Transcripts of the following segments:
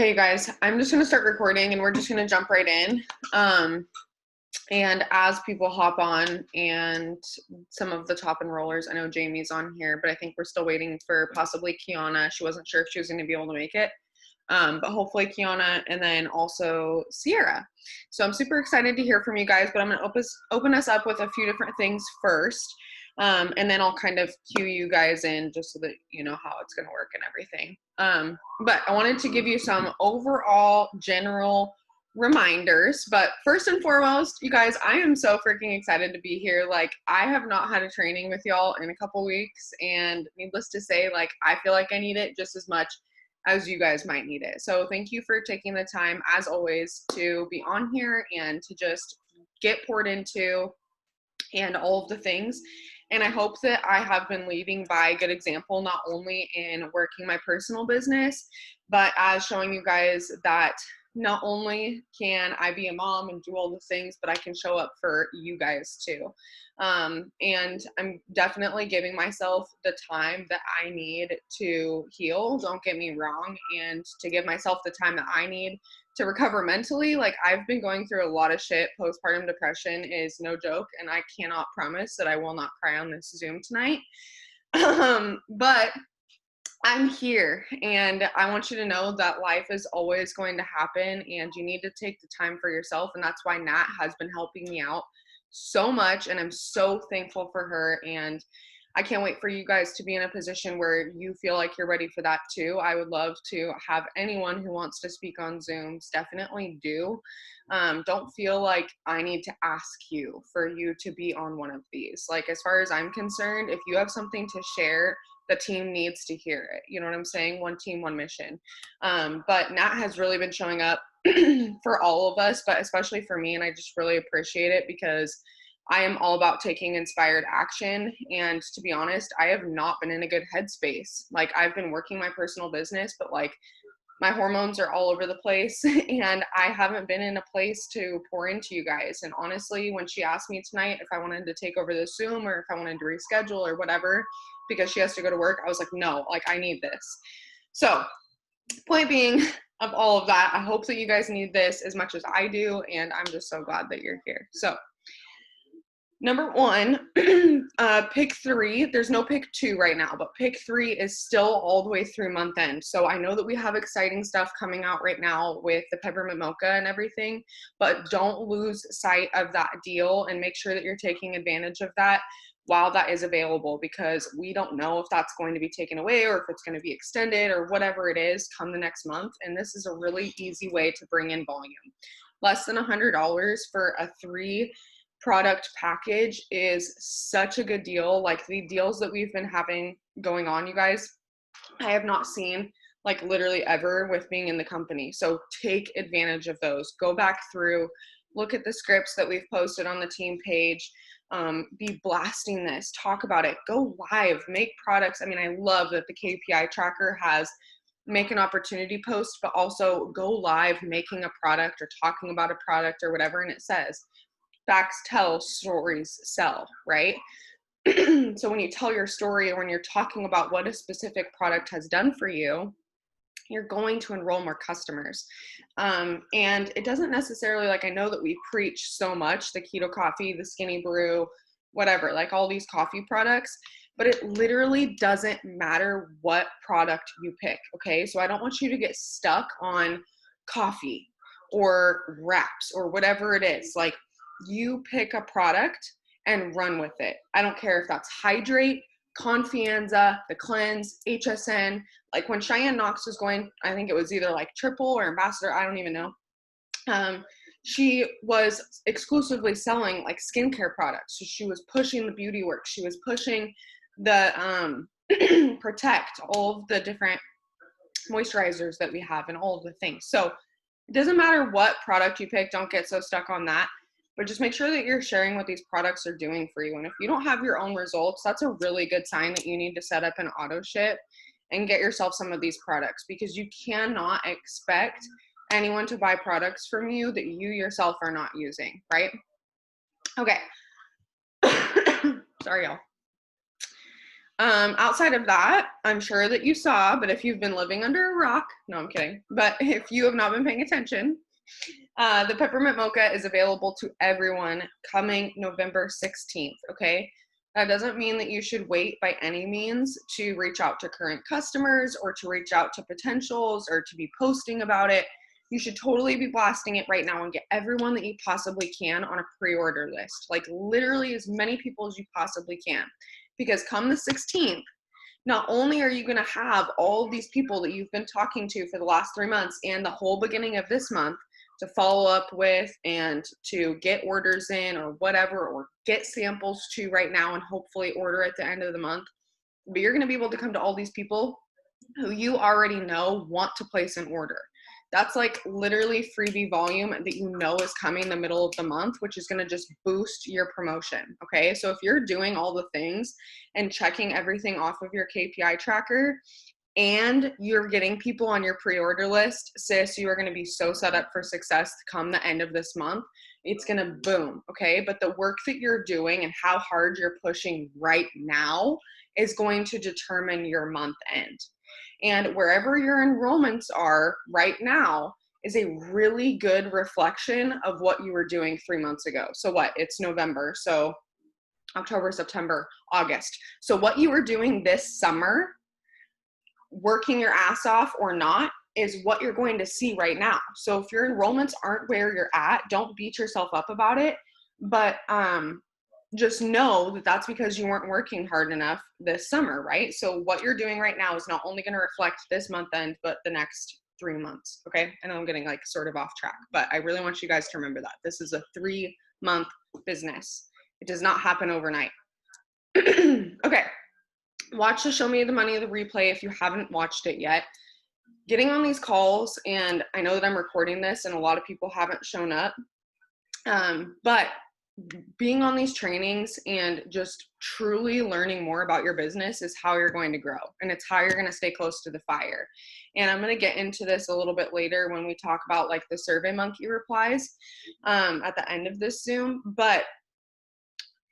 Okay, you guys, I'm just going to start recording and we're just going to jump right in. And as people hop on and some of the top enrollers, I know Jamie's on here, but I think we're still waiting for possibly Kiana. She wasn't sure if she was going to be able to make it. But hopefully Kiana and then also Sierra. So I'm super excited to hear from you guys, but I'm going to open us up with a few different things first. And then I'll kind of cue you guys in just so that you know how it's going to work and everything. But I wanted to give you some overall general reminders. But first and foremost, you guys, I am so freaking excited to be here. Like, I have not had a training with y'all in a couple weeks, and needless to say, like, I feel like I need it just as much as you guys might need it. So thank you for taking the time, as always, to be on here and to just get poured into and all of the things. And I hope that I have been leading by good example, not only in working my personal business, but as showing you guys that not only can I be a mom and do all the things, but I can show up for you guys too. And I'm definitely giving myself the time that I need to heal, don't get me wrong, and to give myself the time that I need to recover mentally. Like, I've been going through a lot of shit. Postpartum depression is no joke, and I cannot promise that I will not cry on this Zoom tonight. But I'm here, and I want you to know that life is always going to happen, and you need to take the time for yourself. And that's why Nat has been helping me out so much, and I'm so thankful for her. And I can't wait for you guys to be in a position where you feel like you're ready for that too. I would love to have anyone who wants to speak on Zooms definitely do. Don't feel like I need to ask you for you to be on one of these. Like, as far as I'm concerned, if you have something to share, the team needs to hear it. You know what I'm saying? One team, one mission. But Nat has really been showing up for all of us, but especially for me. And I just really appreciate it because I am all about taking inspired action. And to be honest, I have not been in a good headspace. Like, I've been working my personal business, but like, my hormones are all over the place and I haven't been in a place to pour into you guys. And honestly, when she asked me tonight if I wanted to take over the Zoom or if I wanted to reschedule or whatever, because she has to go to work, I was like, no, like, I need this. So point being of all of that, I hope that you guys need this as much as I do. And I'm just so glad that you're here. So number one, pick 3. There's no pick 2 right now, but pick 3 is still all the way through month end. So I know that we have exciting stuff coming out right now with the peppermint mocha and everything, but don't lose sight of that deal and make sure that you're taking advantage of that while that is available, because we don't know if that's going to be taken away or if it's going to be extended or whatever it is come the next month. And this is a really easy way to bring in volume. Less than $100 for a 3 product package is such a good deal. Like, the deals that we've been having going on, you guys, I have not seen like literally ever with being in the company. So take advantage of those. Go back through, look at the scripts that we've posted on the team page. Be blasting this, talk about it, go live, make products. I mean, I love that the KPI tracker has make an opportunity post, but also go live making a product or talking about a product or whatever. And it says, facts tell, stories sell, right? So when you tell your story or when you're talking about what a specific product has done for you, you're going to enroll more customers. And it doesn't necessarily, like, I know that we preach so much, the keto coffee, the skinny brew, whatever, like all these coffee products, but it literally doesn't matter what product you pick, okay? So I don't want you to get stuck on coffee or wraps or whatever it is. Like, you pick a product and run with it. I don't care if that's Hydrate, Confianza, The Cleanse, HSN. Like, when Cheyenne Knox was going, I think it was either like triple or ambassador, I don't even know. She was exclusively selling like skincare products. So she was pushing the beauty work. She was pushing the Protect, all of the different moisturizers that we have and all of the things. So it doesn't matter what product you pick. Don't get so stuck on that. But just make sure that you're sharing what these products are doing for you. And if you don't have your own results, that's a really good sign that you need to set up an auto ship and get yourself some of these products, because you cannot expect anyone to buy products from you that you yourself are not using, right? Okay. Sorry, y'all. Outside of that, I'm sure that you saw, but if you've been living under a rock, no, I'm kidding. But if you have not been paying attention, the peppermint mocha is available to everyone coming November 16th, okay? That doesn't mean that you should wait by any means to reach out to current customers or to reach out to potentials or to be posting about it. You should totally be blasting it right now and get everyone that you possibly can on a pre-order list. Like literally as many people as you possibly can. Because come the 16th, not only are you going to have all of these people that you've been talking to for the last 3 months and the whole beginning of this month to follow up with and to get orders in or whatever, or get samples to right now and hopefully order at the end of the month, but you're going to be able to come to all these people who you already know want to place an order. That's like literally freebie volume that you know is coming in the middle of the month, which is going to just boost your promotion. Okay. So if you're doing all the things and checking everything off of your KPI tracker and you're getting people on your pre-order list, sis, you are going to be so set up for success come the end of this month. It's going to boom. Okay. But the work that you're doing and how hard you're pushing right now is going to determine your month end. And wherever your enrollments are right now is a really good reflection of what you were doing 3 months ago. So what? It's November. So October, September, August. So what you were doing this summer, working your ass off or not, is what you're going to see right now. So if your enrollments aren't where you're at, don't beat yourself up about it. But just know that that's because you weren't working hard enough this summer, right? So what you're doing right now is not only going to reflect this month end, but the next 3 months. Okay. I know I'm getting like sort of off track, but I really want you guys to remember that this is a 3-month business. It does not happen overnight. Okay. Watch the Show Me the Money, the replay if you haven't watched it yet. Getting on these calls, and I know that I'm recording this and a lot of people haven't shown up, but being on these trainings and just truly learning more about your business is how you're going to grow, and it's how you're going to stay close to the fire. And I'm going to get into this a little bit later when we talk about like the Surveymonkey replies at the end of this Zoom, but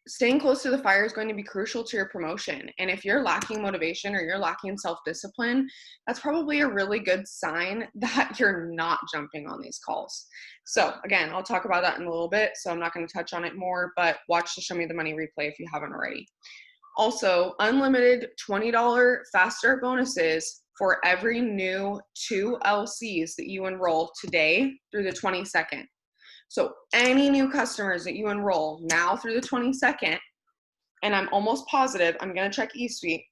staying close to the fire is going to be crucial to your promotion. And if you're lacking motivation or you're lacking self-discipline, that's probably a really good sign that you're not jumping on these calls. So again, I'll talk about that in a little bit, so I'm not going to touch on it more, but watch the Show Me the Money replay if you haven't already. Also, unlimited $20 fast start bonuses for every new 2 LCs that you enroll today through the 22nd. So any new customers that you enroll now through the 22nd, and I'm almost positive, I'm going to check eSuite,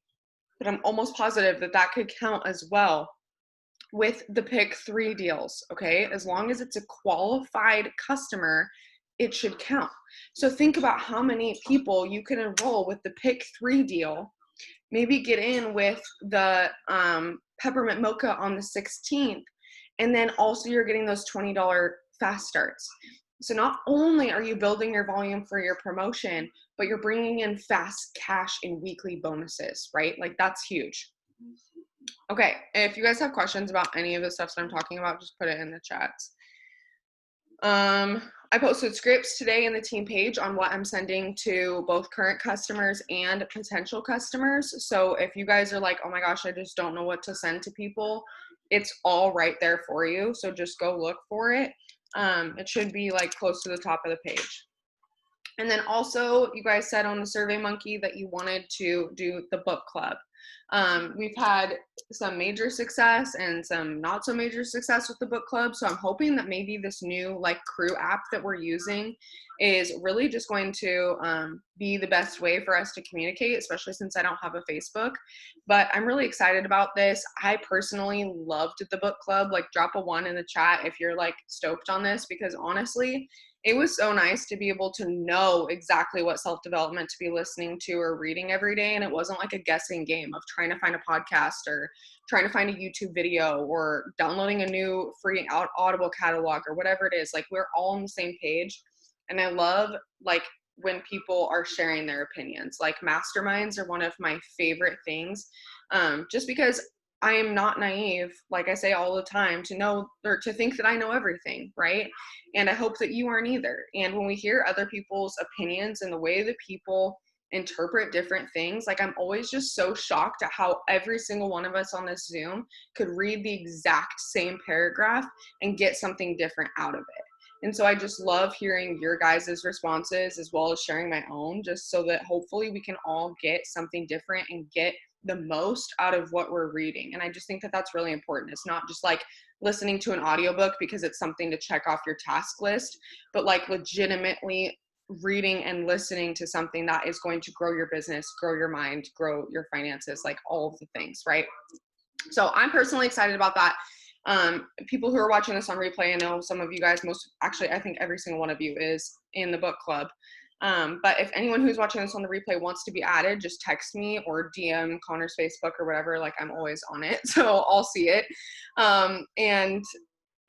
but I'm almost positive that that could count as well with the pick 3 deals, okay? As long as it's a qualified customer, it should count. So think about how many people you can enroll with the pick 3 deal, maybe get in with the peppermint mocha on the 16th, and then also you're getting those $20 fast starts. So not only are you building your volume for your promotion, but you're bringing in fast cash in weekly bonuses, right? Like that's huge. Okay, if you guys have questions about any of the stuff that I'm talking about, just put it in the chats. I posted scripts today in the team page on what I'm sending to both current customers and potential customers. So if you guys are like, oh my gosh, I just don't know what to send to people, it's all right there for you. So just go look for it. It should be like close to the top of the page. And then also you guys said on the Surveymonkey that you wanted to do the book club. We've had some major success and some not so major success with the book club. So I'm hoping that maybe this new like crew app that we're using is really just going to be the best way for us to communicate, especially since I don't have a Facebook. But I'm really excited about this. I personally loved the book club. Like drop a 1 in the chat if you're like stoked on this, because honestly, it was so nice to be able to know exactly what self-development to be listening to or reading every day. And it wasn't like a guessing game of trying to find a podcast or trying to find a YouTube video or downloading a new free Audible catalog or whatever it is. Like we're all on the same page. And I love like when people are sharing their opinions. Like masterminds are one of my favorite things, just because I am not naive, like I say all the time, to know or to think that I know everything, right? And I hope that you aren't either. And when we hear other people's opinions and the way that people interpret different things. Like, I'm always just so shocked at how every single one of us on this Zoom could read the exact same paragraph and get something different out of it. And so I just love hearing your guys' responses as well as sharing my own, just so that hopefully we can all get something different and get the most out of what we're reading. And I just think that that's really important. It's not just like listening to an audiobook because it's something to check off your task list, but like legitimately reading and listening to something that is going to grow your business, grow your mind, grow your finances, like all of the things, right? So I'm personally excited about that. People who are watching this on replay, I know some of you guys, actually, I think every single one of you is in the book club. But if anyone who's watching this on the replay wants to be added, just text me or DM Connor's Facebook or whatever. Like, I'm always on it, so I'll see it. And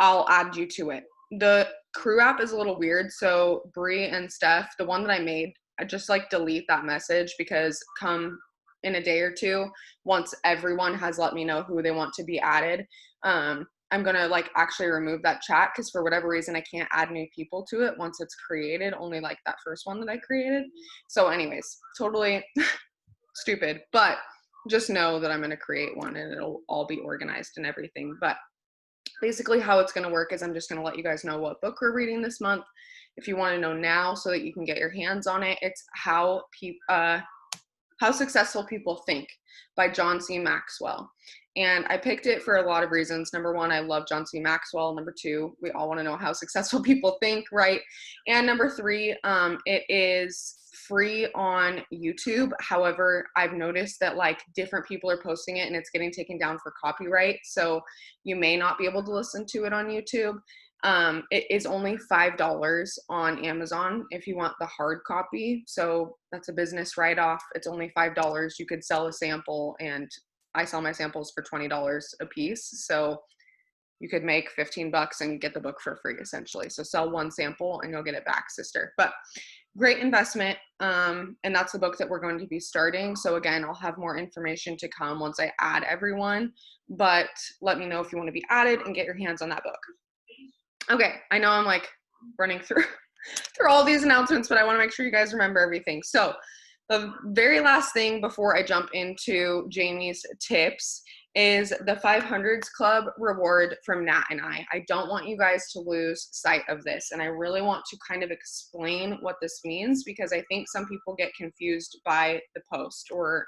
I'll add you to it. The crew app is a little weird. So Bree and Steph, the one that I made, I just like delete that message, because come in a day or two, once everyone has let me know who they want to be added, I'm going to like actually remove that chat, because for whatever reason, I can't add new people to it once it's created, only like that first one that I created. So anyways, totally stupid, but just know that I'm going to create one and it'll all be organized and everything. But basically how it's going to work is I'm just going to let you guys know what book we're reading this month. If you want to know now so that you can get your hands on it, it's How Successful People Think by John C. Maxwell. And I picked it for a lot of reasons. Number one, I love John C. Maxwell. Number two, we all want to know how successful people think, right? And number three, it is free on YouTube. However, I've noticed that like different people are posting it and it's getting taken down for copyright. So you may not be able to listen to it on YouTube. It is only $5 on Amazon if you want the hard copy. So that's a business write-off. It's only $5. You could sell a sample, and I sell my samples for $20 a piece. So you could make 15 bucks and get the book for free, essentially. So sell one sample and you'll get it back, sister. But great investment. And that's the book that we're going to be starting. So again, I'll have more information to come once I add everyone, but let me know if you want to be added and get your hands on that book. Okay, I know I'm like running through all these announcements, but I want to make sure you guys remember everything. So the very last thing before I jump into Jamie's tips is the 500s Club reward from Nat and I. I don't want you guys to lose sight of this, and I really want to kind of explain what this means, because I think some people get confused by the post, or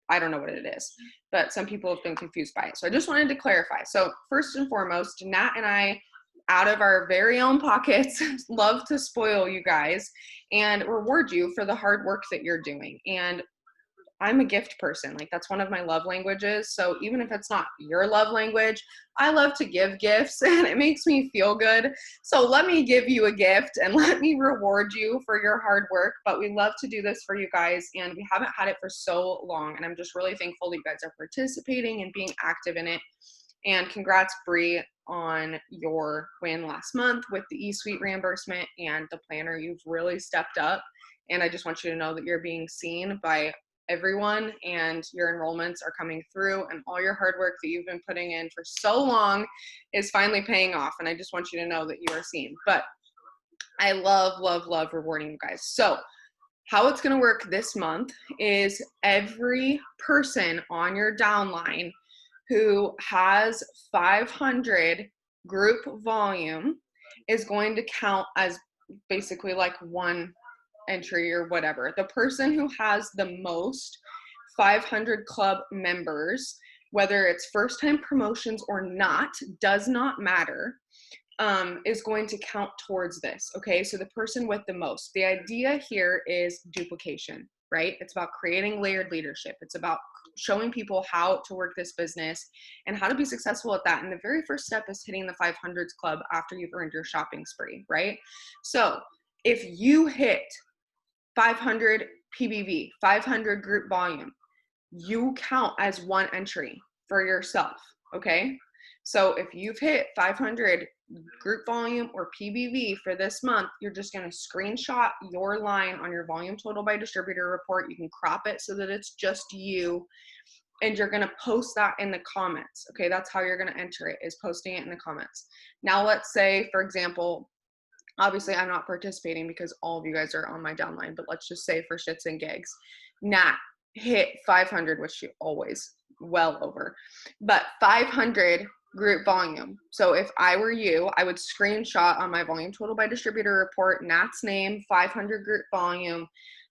I don't know what it is, but some people have been confused by it. So I just wanted to clarify. So first and foremost, Nat and I, out of our very own pockets, love to spoil you guys and reward you for the hard work that you're doing. And I'm a gift person. Like, that's one of my love languages. So even if it's not your love language, I love to give gifts and it makes me feel good. So let me give you a gift and let me reward you for your hard work. But we love to do this for you guys, and we haven't had it for so long. And I'm just really thankful that you guys are participating and being active in it. And congrats, Bree, on your win last month with the eSuite reimbursement and the planner. You've really stepped up. And I just want you to know that you're being seen by everyone, and your enrollments are coming through, and all your hard work that you've been putting in for so long is finally paying off. And I just want you to know that you are seen. But I love, love, love rewarding you guys. So how it's going to work this month is every person on your downline who has 500 group volume is going to count as basically like one entry or whatever. The person who has the most 500 club members, whether it's first time promotions or not, does not matter, is going to count towards this. Okay, so the person with the most. The idea here is duplication, right? It's about creating layered leadership. It's about showing people how to work this business and how to be successful at that. And the very first step is hitting the 500s club after you've earned your shopping spree, right? So if you hit 500 PBV, 500 group volume, you count as one entry for yourself, okay? So if you've hit 500 group volume or PBV for this month, you're just going to screenshot your line on your volume total by distributor report. You can crop it so that it's just you, and you're going to post that in the comments. Okay, that's how you're going to enter it, is posting it in the comments. Now let's say, for example, Obviously, I'm not participating because all of you guys are on my downline, but let's just say for shits and gigs, Nat hit 500, which she always well over, but 500 group volume. So if I were you, I would screenshot on my volume total by distributor report, Nat's name, 500 group volume,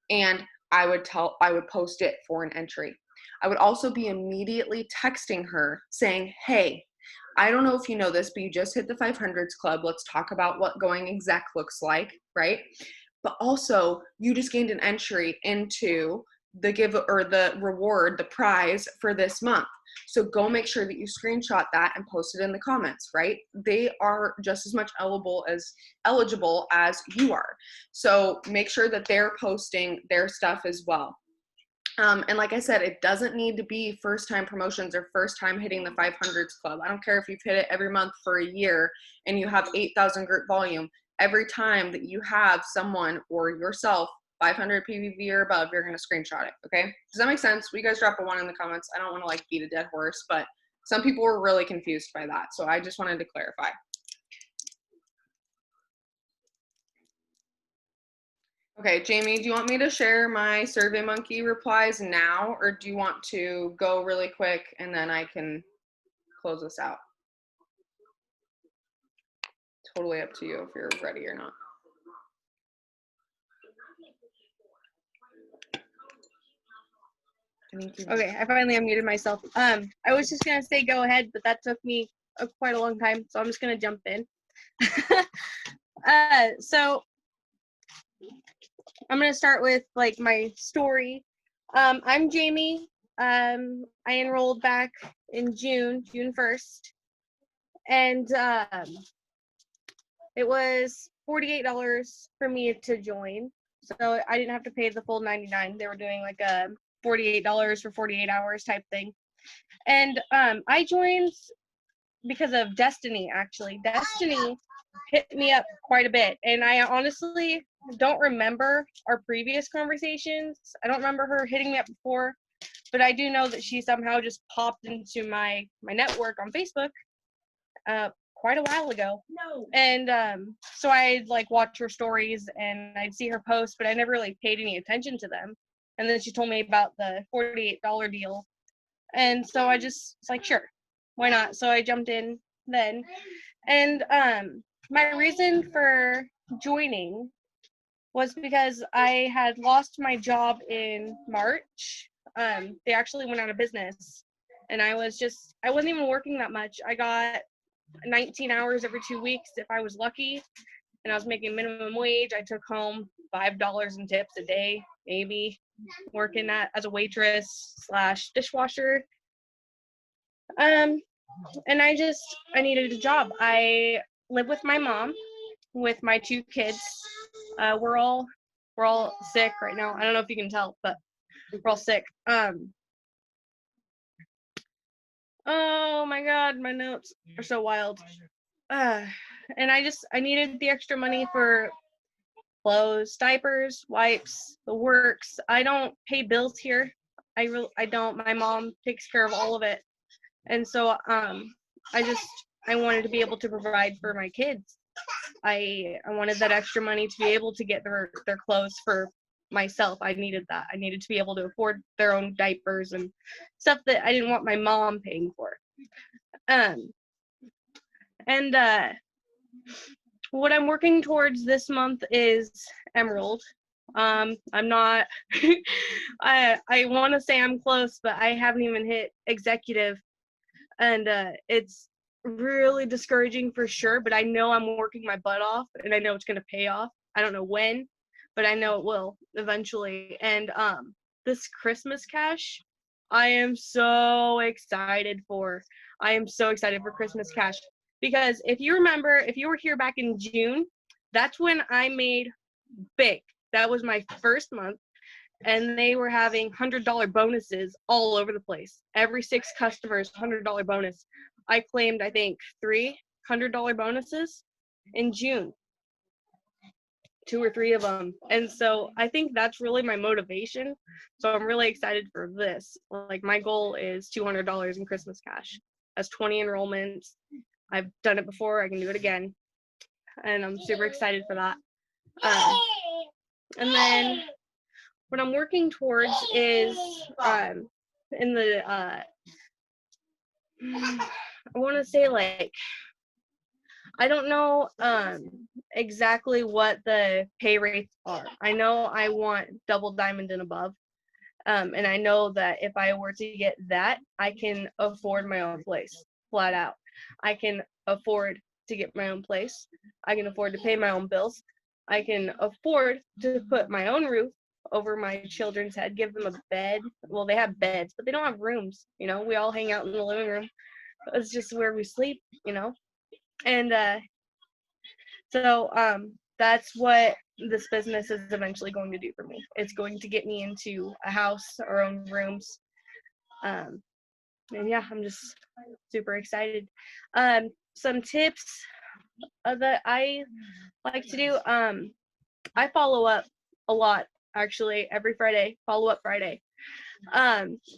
and I would post it for an entry. I would also be immediately texting her saying, hey, I don't know if you know this, but you just hit the 500s club. Let's talk about what going exec looks like, right? But also, you just gained an entry into the give or the reward, the prize for this month. So go make sure that you screenshot that and post it in the comments, right? They are just as much eligible as you are. So make sure that they're posting their stuff as well. And like I said, it doesn't need to be first time promotions or first time hitting the 500s club. I don't care if you've hit it every month for a year and you have 8,000 group volume. Every time that you have someone or yourself 500 PVV or above, you're going to screenshot it. Okay. Does that make sense? You guys drop a 1 in the comments. I don't want to like beat a dead horse, but some people were really confused by that. So I just wanted to clarify. Okay, Jamie, do you want me to share my Surveymonkey replies now, or do you want to go really quick and then I can close this out? Totally up to you if you're ready or not. Okay, I finally unmuted myself. I was just gonna say go ahead, but that took me quite a long time, so I'm just gonna jump in. So I'm gonna start with like my story. I'm Jamie. I enrolled back in June 1st, and it was $48 for me to join. So I didn't have to pay the full $99. They were doing like a $48 for 48 hours type thing. And I joined because of Destiny, actually. Destiny hit me up quite a bit. And I honestly don't remember our previous conversations. I don't remember her hitting me up before, but I do know that she somehow just popped into my network on Facebook quite a while ago. No. And so I'd like watch her stories and I'd see her posts, but I never really paid any attention to them. And then she told me about the $48 deal. And so I just was like, sure, why not? So I jumped in then. And my reason for joining was because I had lost my job in March. They actually went out of business. And I wasn't even working that much. I got 19 hours every 2 weeks if I was lucky. And I was making minimum wage. I took home $5 in tips a day, maybe, working as a waitress / dishwasher. And I needed a job. I live with my mom, with my 2 kids. We're all sick right now. I don't know if you can tell, but we're all sick. Oh my God, my notes are so wild. And I needed the extra money for clothes, diapers, wipes, the works. I don't pay bills here. I don't. My mom takes care of all of it. And so I wanted to be able to provide for my kids. I wanted that extra money to be able to get their clothes for myself. I needed that. I needed to be able to afford their own diapers and stuff that I didn't want my mom paying for. And what I'm working towards this month is Emerald. I'm not I want to say I'm close, but I haven't even hit executive, and it's really discouraging for sure, but I know I'm working my butt off and I know it's going to pay off. I don't know when, but I know it will eventually. And this Christmas cash, I am so excited for. I am so excited for Christmas cash because if you remember, if you were here back in June, that's when I made big. That was my first month, and they were having $100 bonuses all over the place. Every 6 customers, $100 bonus. I claimed, I think, 3 $100 bonuses in June. 2 or 3 of them. And so I think that's really my motivation. So I'm really excited for this. Like, my goal is $200 in Christmas cash. That's 20 enrollments. I've done it before. I can do it again. and I'm super excited for that. And then what I'm working towards is in the I want to say, like, I don't know exactly what the pay rates are. I know I want double diamond and above. And I know that if I were to get that, I can afford my own place, flat out. I can afford to get my own place. I can afford to pay my own bills. I can afford to put my own roof over my children's head, give them a bed. Well, they have beds, but they don't have rooms. You know, we all hang out in the living room. It's just where we sleep, you know. And so that's what this business is eventually going to do for me. It's going to get me into a house, our own rooms. And yeah, I'm just super excited. Some tips that I like to do. I follow up a lot, actually, every Friday, follow up Friday.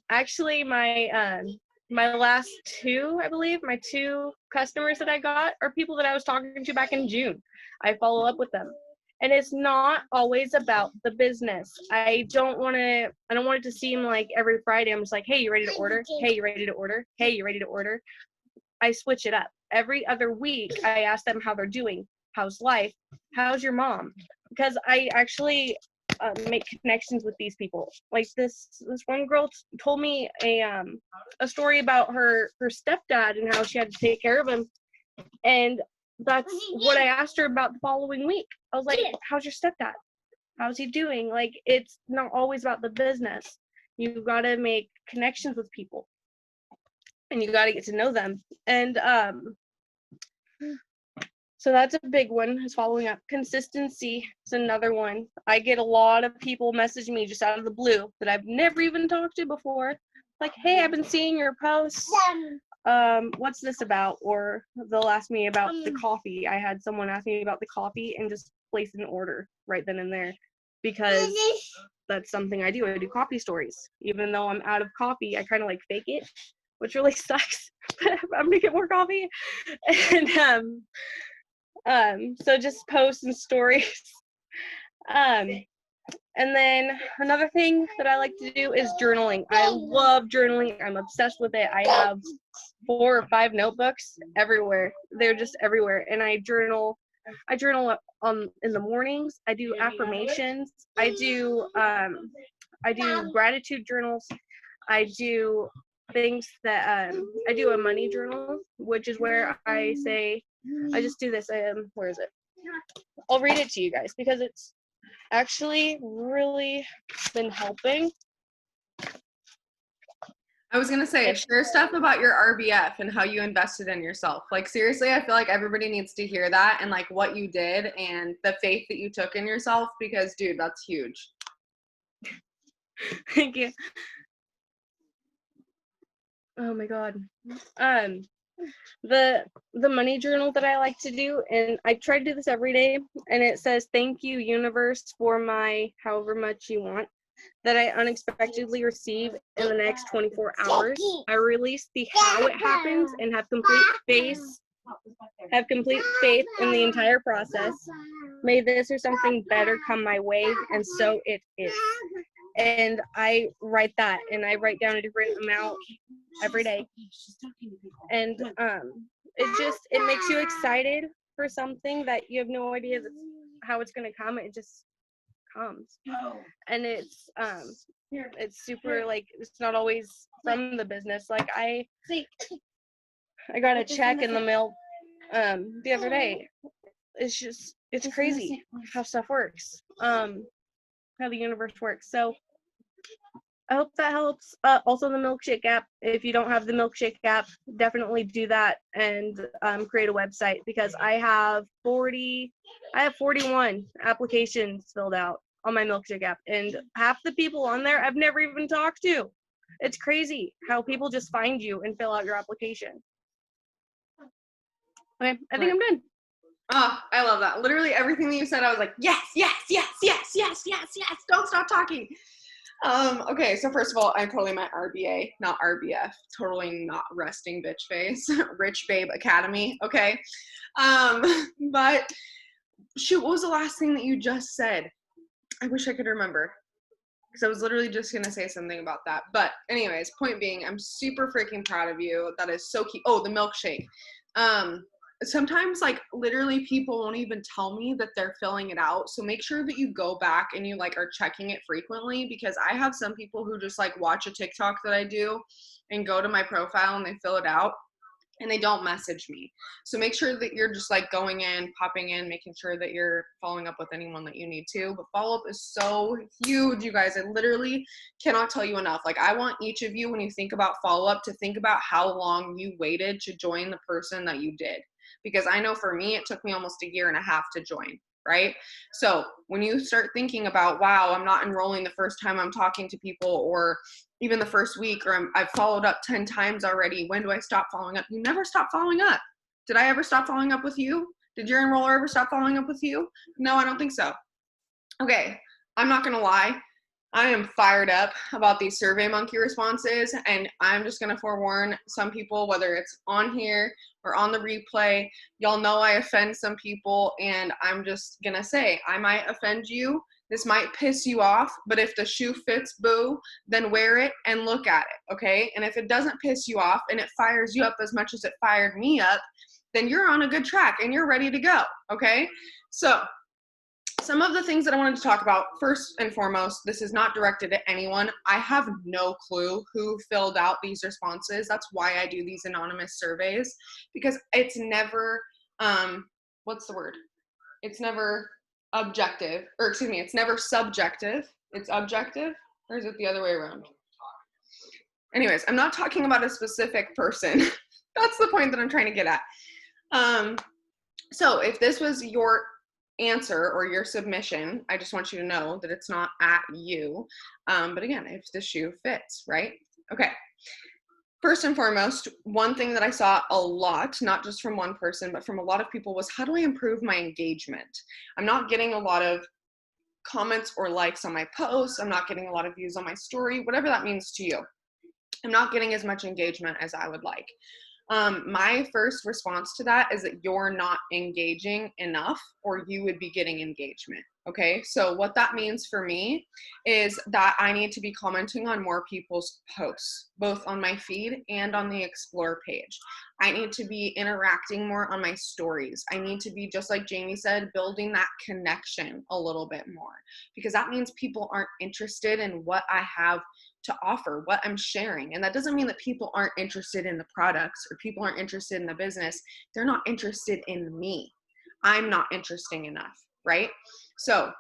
Actually, my last two, I believe, my two customers that I got are people that I was talking to back in June. I follow up with them. And it's not always about the business. I don't want it to seem like every Friday I'm just like, hey, you ready to order? Hey, you ready to order? Hey, you ready to order? I switch it up. Every other week, I ask them how they're doing. How's life? How's your mom? Because I actually make connections with these people. Like this one girl told me a story about her stepdad and how she had to take care of him, and that's what I asked her about the following week. I was like, how's your stepdad? How's he doing? Like, it's not always about the business. You've got to make connections with people, and you got to get to know them. And so that's a big one, is following up. Consistency is another one. I get a lot of people message me just out of the blue that I've never even talked to before. Like, hey, I've been seeing your posts. What's this about? Or they'll ask me about the coffee. I had someone ask me about the coffee and just place an order right then and there, because that's something I do. I do coffee stories. Even though I'm out of coffee, I kind of like fake it, which really sucks. But I'm gonna get more coffee. And so just posts and stories. And then another thing that I like to do is journaling. I love journaling. I'm obsessed with it. I have 4 or 5 notebooks everywhere. They're just everywhere. And I journal in the mornings. I do affirmations. I do gratitude journals. I do things that I do a money journal, which is where I say, I just do this. Where is it? I'll read it to you guys because it's actually really been helping. I was gonna say, share stuff about your RBF and how you invested in yourself. Like, seriously, I feel like everybody needs to hear that, and like what you did and the faith that you took in yourself, because dude, that's huge. Thank you. Oh my God. The money journal that I like to do, and I try to do this every day, and it says, thank you, universe, for my however much you want that I unexpectedly receive in the next 24 hours. I release the how it happens and have complete faith in the entire process. May this or something better come my way, and so it is. And I write that, and I write down a different amount every day. And it makes you excited for something that you have no idea how it's going to come. It just comes. And it's super, like, it's not always from the business. Like, I got a check in the mail the other day. It's crazy how stuff works, how the universe works. So I hope that helps. Also, the milkshake app. If you don't have the milkshake app, definitely do that and create a website, because I have 41 applications filled out on my milkshake app, and half the people on there I've never even talked to. It's crazy how people just find you and fill out your application. Okay, I think I'm done. Oh, I love that. Literally everything that you said, I was like, yes, yes, yes, yes, yes, yes, yes. Don't stop talking. Okay, so first of all, I totally meant RBA, not RBF. Totally not resting bitch face. Rich Babe Academy, okay? But shoot, what was the last thing that you just said? I wish I could remember, because I was literally just going to say something about that. But anyways, point being, I'm super freaking proud of you. That is so cute. Oh, the milkshake. Sometimes like literally people won't even tell me that they're filling it out. So make sure that you go back and you like are checking it frequently, because I have some people who just like watch a TikTok that I do and go to my profile and they fill it out and they don't message me. So make sure that you're just like going in, popping in, making sure that you're following up with anyone that you need to. But follow up is so huge, you guys. I literally cannot tell you enough. Like, I want each of you, when you think about follow up, to think about how long you waited to join the person that you did. Because I know for me, it took me almost a year and a half to join, right? So when you start thinking about, wow, I'm not enrolling the first time I'm talking to people, or even the first week, or I've followed up 10 times already, when do I stop following up? You never stop following up. Did I ever stop following up with you? Did your enroller ever stop following up with you? No, I don't think so. Okay, I'm not gonna lie. I am fired up about these Surveymonkey responses, and I'm just gonna forewarn some people, whether it's on here or on the replay, y'all know I offend some people, and I'm just gonna say, I might offend you. This might piss you off, but if the shoe fits, boo, then wear it and look at it, okay? And if it doesn't piss you off and it fires you up as much as it fired me up, then you're on a good track and you're ready to go, okay? So some of the things that I wanted to talk about, first and foremost, this is not directed at anyone. I have no clue who filled out these responses. That's why I do these anonymous surveys, because it's never, what's the word? It's never objective, or excuse me, it's never subjective. It's objective, or is it the other way around? Anyways, I'm not talking about a specific person. That's the point that I'm trying to get at. So if this was your answer or your submission, I just want you to know that it's not at you. But again, if the shoe fits, right? Okay. First and foremost, one thing that I saw a lot, not just from one person, but from a lot of people, was, how do I improve my engagement? I'm not getting a lot of comments or likes on my posts. I'm not getting a lot of views on my story, whatever that means to you. I'm not getting as much engagement as I would like. My first response to that is that you're not engaging enough, or you would be getting engagement. Okay. So what that means for me is that I need to be commenting on more people's posts, both on my feed and on the explore page. I need to be interacting more on my stories. I need to be, just like Jamie said, building that connection a little bit more, because that means people aren't interested in what I have to offer, what I'm sharing. And that doesn't mean that people aren't interested in the products or people aren't interested in the business. They're not interested in me. I'm not interesting enough, right? So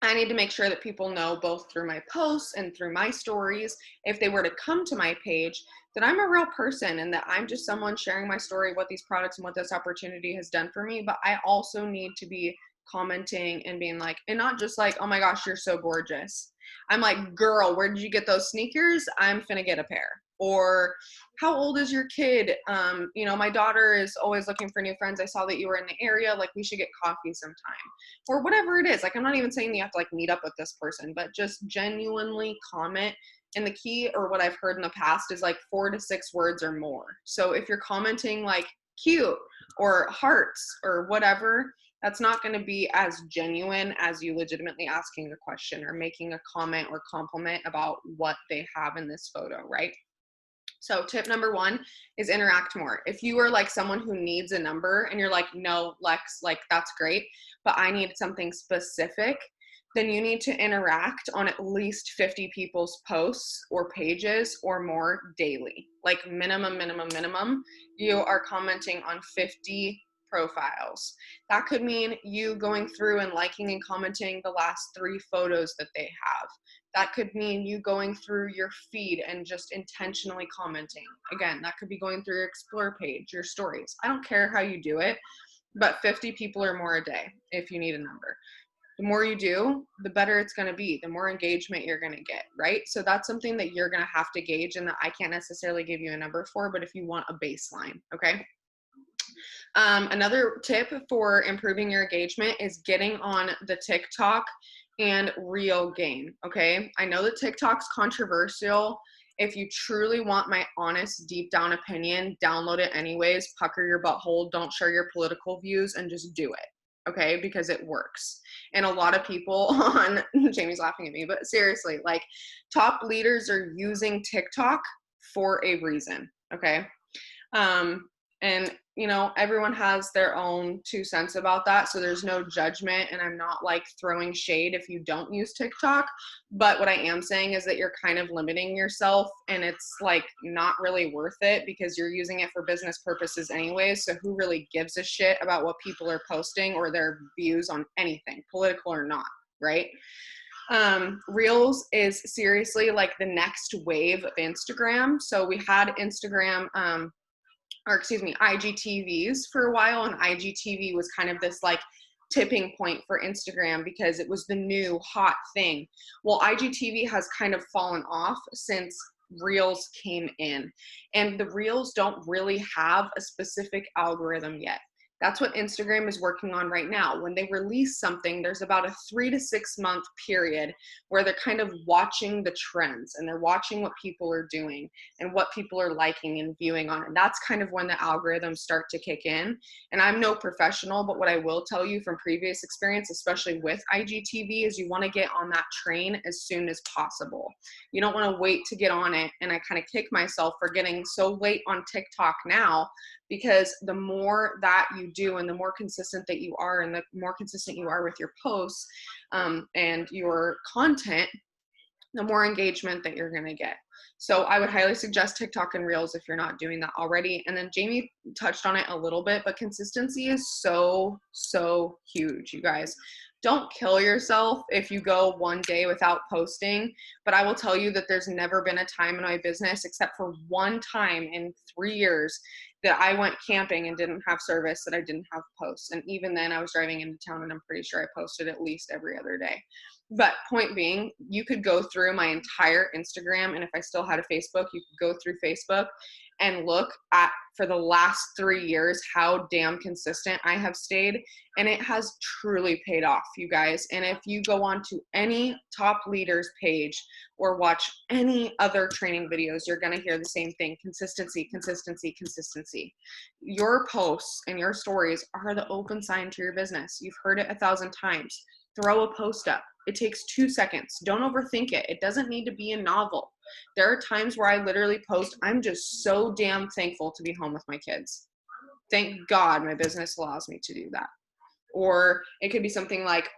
I need to make sure that people know, both through my posts and through my stories, if they were to come to my page, that I'm a real person and that I'm just someone sharing my story, what these products and what this opportunity has done for me. But I also need to be commenting and being like, and not just like, oh my gosh, you're so gorgeous. I'm like, girl, where did you get those sneakers? I'm finna get a pair. Or, how old is your kid? My daughter is always looking for new friends. I saw that you were in the area. Like, we should get coffee sometime. Or whatever it is. Like, I'm not even saying you have to like meet up with this person, but just genuinely comment. And the key, or what I've heard in the past, is like 4 to 6 words or more. So if you're commenting like cute or hearts or whatever, that's not going to be as genuine as you legitimately asking a question or making a comment or compliment about what they have in this photo, right? So tip number 1 is interact more. If you are like someone who needs a number and you're like, no, Lex, like that's great, but I need something specific, then you need to interact on at least 50 people's posts or pages or more daily. Like minimum, you are commenting on 50 profiles. That could mean you going through and liking and commenting the last 3 photos that they have. That could mean you going through your feed and just intentionally commenting. Again, that could be going through your explore page, your stories. I don't care how you do it, but 50 people or more a day if you need a number. The more you do, the better it's going to be, the more engagement you're going to get, right? So that's something that you're going to have to gauge, and that I can't necessarily give you a number for, but if you want a baseline, okay? Another tip for improving your engagement is getting on the TikTok and reel game, okay? I know that TikTok's controversial If you truly want my honest, deep down opinion, download it anyways, pucker your butthole, don't share your political views, and just do it, okay? Because it works. And a lot of people on, Jamie's laughing at me, but seriously, like, top leaders are using TikTok for a reason, okay? And you know, everyone has their own 2 cents about that, so there's no judgment, and I'm not like throwing shade if you don't use TikTok, but what I am saying is that you're kind of limiting yourself, and it's like not really worth it because you're using it for business purposes anyways. So who really gives a shit about what people are posting or their views on anything, political or not, right? Reels is seriously like the next wave of Instagram. So we had Instagram, IGTVs for a while, and IGTV was kind of this like tipping point for Instagram because it was the new hot thing. Well, IGTV has kind of fallen off since Reels came in, and the Reels don't really have a specific algorithm yet. That's what Instagram is working on right now. When they release something, there's about a 3 to 6 month period where they're kind of watching the trends and they're watching what people are doing and what people are liking and viewing on it. That's kind of when the algorithms start to kick in. And I'm no professional, but what I will tell you from previous experience, especially with IGTV, is you want to get on that train as soon as possible. You don't want to wait to get on it. And I kind of kick myself for getting so late on TikTok now, because the more that you do and the more consistent that you are and the more consistent you are with your posts and your content, the more engagement that you're going to get. So I would highly suggest TikTok and Reels if you're not doing that already. And then Jamie touched on it a little bit, but consistency is so, so huge, you guys. Don't kill yourself if you go one day without posting, but I will tell you that there's never been a time in my business, except for one time in 3 years, that I went camping and didn't have service, that I didn't have posts. And even then I was driving into town and I'm pretty sure I posted at least every other day. But point being, you could go through my entire Instagram, and if I still had a Facebook, you could go through Facebook and look at, for the last 3 years, how damn consistent I have stayed. And it has truly paid off, you guys. And if you go on to any top leaders page or watch any other training videos, you're going to hear the same thing: consistency, consistency, consistency. Your posts and your stories are the open sign to your business. You've heard it 1,000 times. Throw a post up. It takes 2 seconds. Don't overthink it. It doesn't need to be a novel. There are times where I literally post, I'm just so damn thankful to be home with my kids. Thank God my business allows me to do that. Or it could be something like,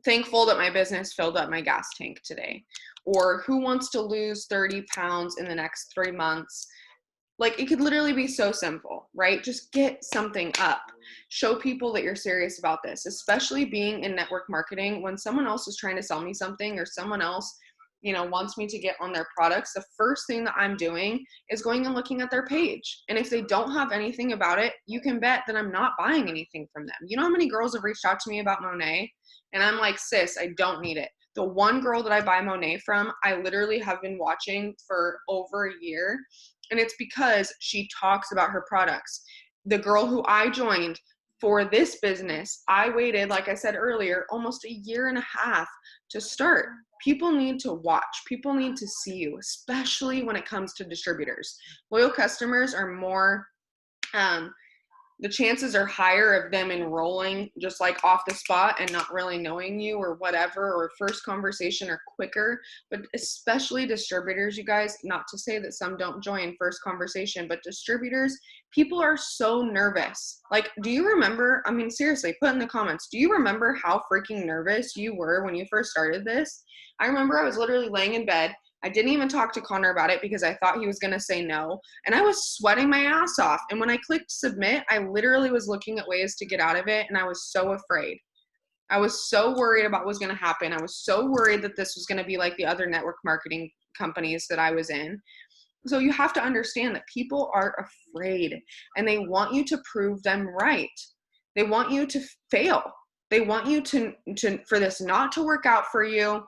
thankful that my business filled up my gas tank today. Or who wants to lose 30 pounds in the next 3 months? Like, it could literally be so simple, right? Just get something up. Show people that you're serious about this, especially being in network marketing. When someone else is trying to sell me something, or someone else, you know, wants me to get on their products, the first thing that I'm doing is going and looking at their page. And if they don't have anything about it, you can bet that I'm not buying anything from them. You know how many girls have reached out to me about Monet? And I'm like, sis, I don't need it. The one girl that I buy Monet from, I literally have been watching for over a year. And it's because she talks about her products. The girl who I joined for this business, I waited, like I said earlier, almost 1.5 years to start. People need to watch. People need to see you, especially when it comes to distributors. Loyal customers are more, the chances are higher of them enrolling just like off the spot and not really knowing you or whatever, or first conversation are quicker. But especially distributors, you guys, not to say that some don't join first conversation, but distributors, people are so nervous. Like, do you remember, I mean, seriously, put in the comments, do you remember how freaking nervous you were when you first started this? I remember I was literally laying in bed. I didn't even talk to Connor about it because I thought he was going to say no. And I was sweating my ass off. And when I clicked submit, I literally was looking at ways to get out of it. And I was so afraid. I was so worried about what was going to happen. I was so worried that this was going to be like the other network marketing companies that I was in. So you have to understand that people are afraid and they want you to prove them right. They want you to fail. They want you to for this not to work out for you,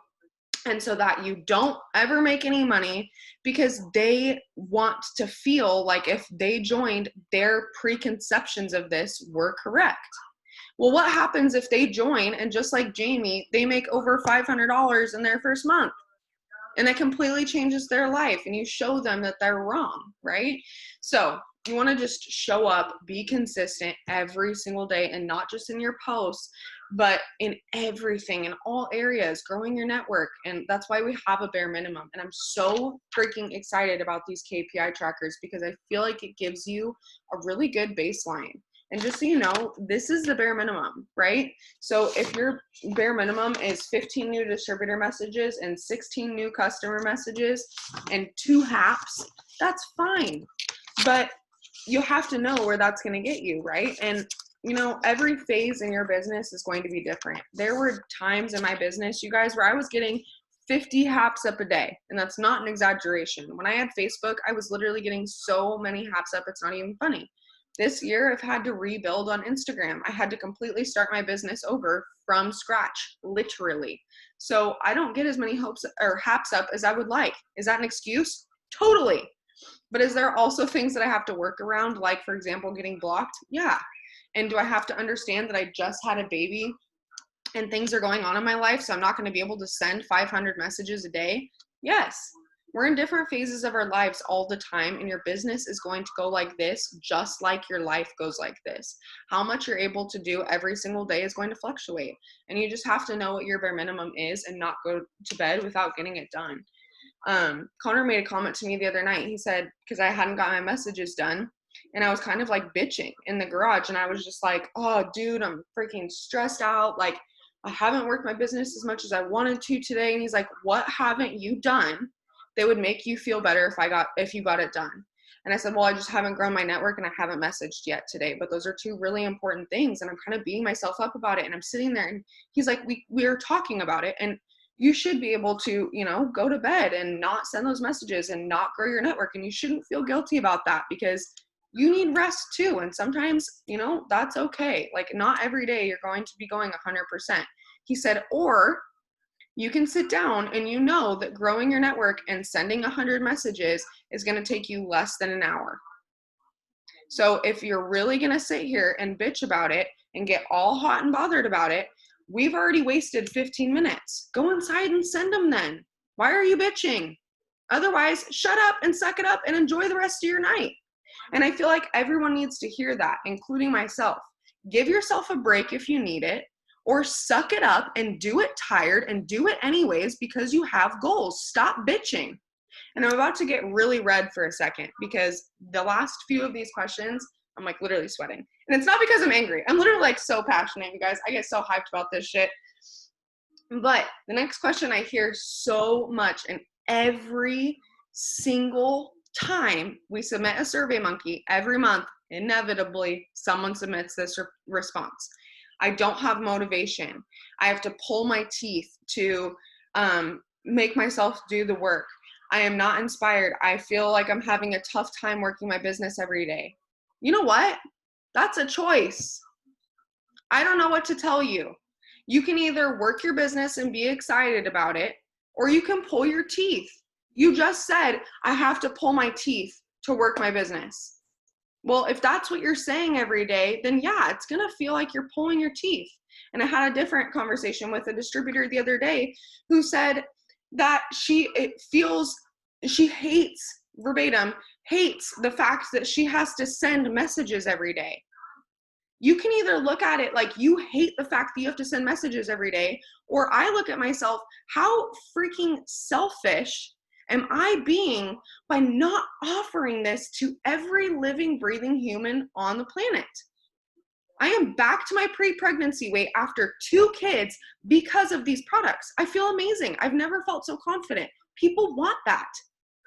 and so that you don't ever make any money, because they want to feel like if they joined, their preconceptions of this were correct. Well, what happens if they join and just like Jamie, they make over $500 in their first month? And it completely changes their life, and you show them that they're wrong, right? So you want to just show up, be consistent every single day, and not just in your posts, but in everything, in all areas, growing your network. And that's why we have a bare minimum. And I'm so freaking excited about these KPI trackers, because I feel like it gives you a really good baseline. And just so you know, this is the bare minimum, right? So if your bare minimum is 15 new distributor messages and 16 new customer messages and 2 haps, that's fine. But you have to know where that's going to get you, right? And you know, every phase in your business is going to be different. There were times in my business, you guys, where I was getting 50 haps up a day. And that's not an exaggeration. When I had Facebook, I was literally getting so many haps up, it's not even funny. This year, I've had to rebuild on Instagram. I had to completely start my business over from scratch, literally. So I don't get as many hopes or haps up as I would like. Is that an excuse? Totally. But is there also things that I have to work around, like, for example, getting blocked? Yeah. And do I have to understand that I just had a baby and things are going on in my life, so I'm not going to be able to send 500 messages a day? Yes. We're in different phases of our lives all the time, and your business is going to go like this, just like your life goes like this. How much you're able to do every single day is going to fluctuate, and you just have to know what your bare minimum is and not go to bed without getting it done. Connor made a comment to me the other night. He said, because I hadn't got my messages done, and I was kind of like bitching in the garage, and I was just like, oh, dude, I'm freaking stressed out. Like, I haven't worked my business as much as I wanted to today. And he's like, what haven't you done that would make you feel better if you got it done? And I said, well, I just haven't grown my network and I haven't messaged yet today, but those are 2 really important things. And I'm kind of beating myself up about it. And I'm sitting there, and he's like, we are talking about it, and you should be able to, you know, go to bed and not send those messages and not grow your network. And you shouldn't feel guilty about that, because you need rest too. And sometimes, you know, that's okay. Like, not every day you're going to be going 100%. He said, or you can sit down and you know that growing your network and sending 100 messages is going to take you less than an hour. So if you're really going to sit here and bitch about it and get all hot and bothered about it, we've already wasted 15 minutes. Go inside and send them then. Why are you bitching? Otherwise, shut up and suck it up and enjoy the rest of your night. And I feel like everyone needs to hear that, including myself. Give yourself a break if you need it, or suck it up and do it tired and do it anyways because you have goals. Stop bitching. And I'm about to get really red for a second, because the last few of these questions, I'm like literally sweating. And it's not because I'm angry. I'm literally like so passionate, you guys. I get so hyped about this shit. But the next question I hear so much, and every single time we submit a Surveymonkey, every month, inevitably, someone submits this response. I don't have motivation. I have to pull my teeth to make myself do the work. I am not inspired. I feel like I'm having a tough time working my business every day. You know what? That's a choice. I don't know what to tell you. You can either work your business and be excited about it, or you can pull your teeth. You just said, I have to pull my teeth to work my business. Well, if that's what you're saying every day, then yeah, it's going to feel like you're pulling your teeth. And I had a different conversation with a distributor the other day who said that she hates, verbatim, hates the fact that she has to send messages every day. You can either look at it like you hate the fact that you have to send messages every day, or I look at myself, how freaking selfish am I being by not offering this to every living, breathing human on the planet? I am back to my pre-pregnancy weight after 2 kids because of these products. I feel amazing. I've never felt so confident. People want that.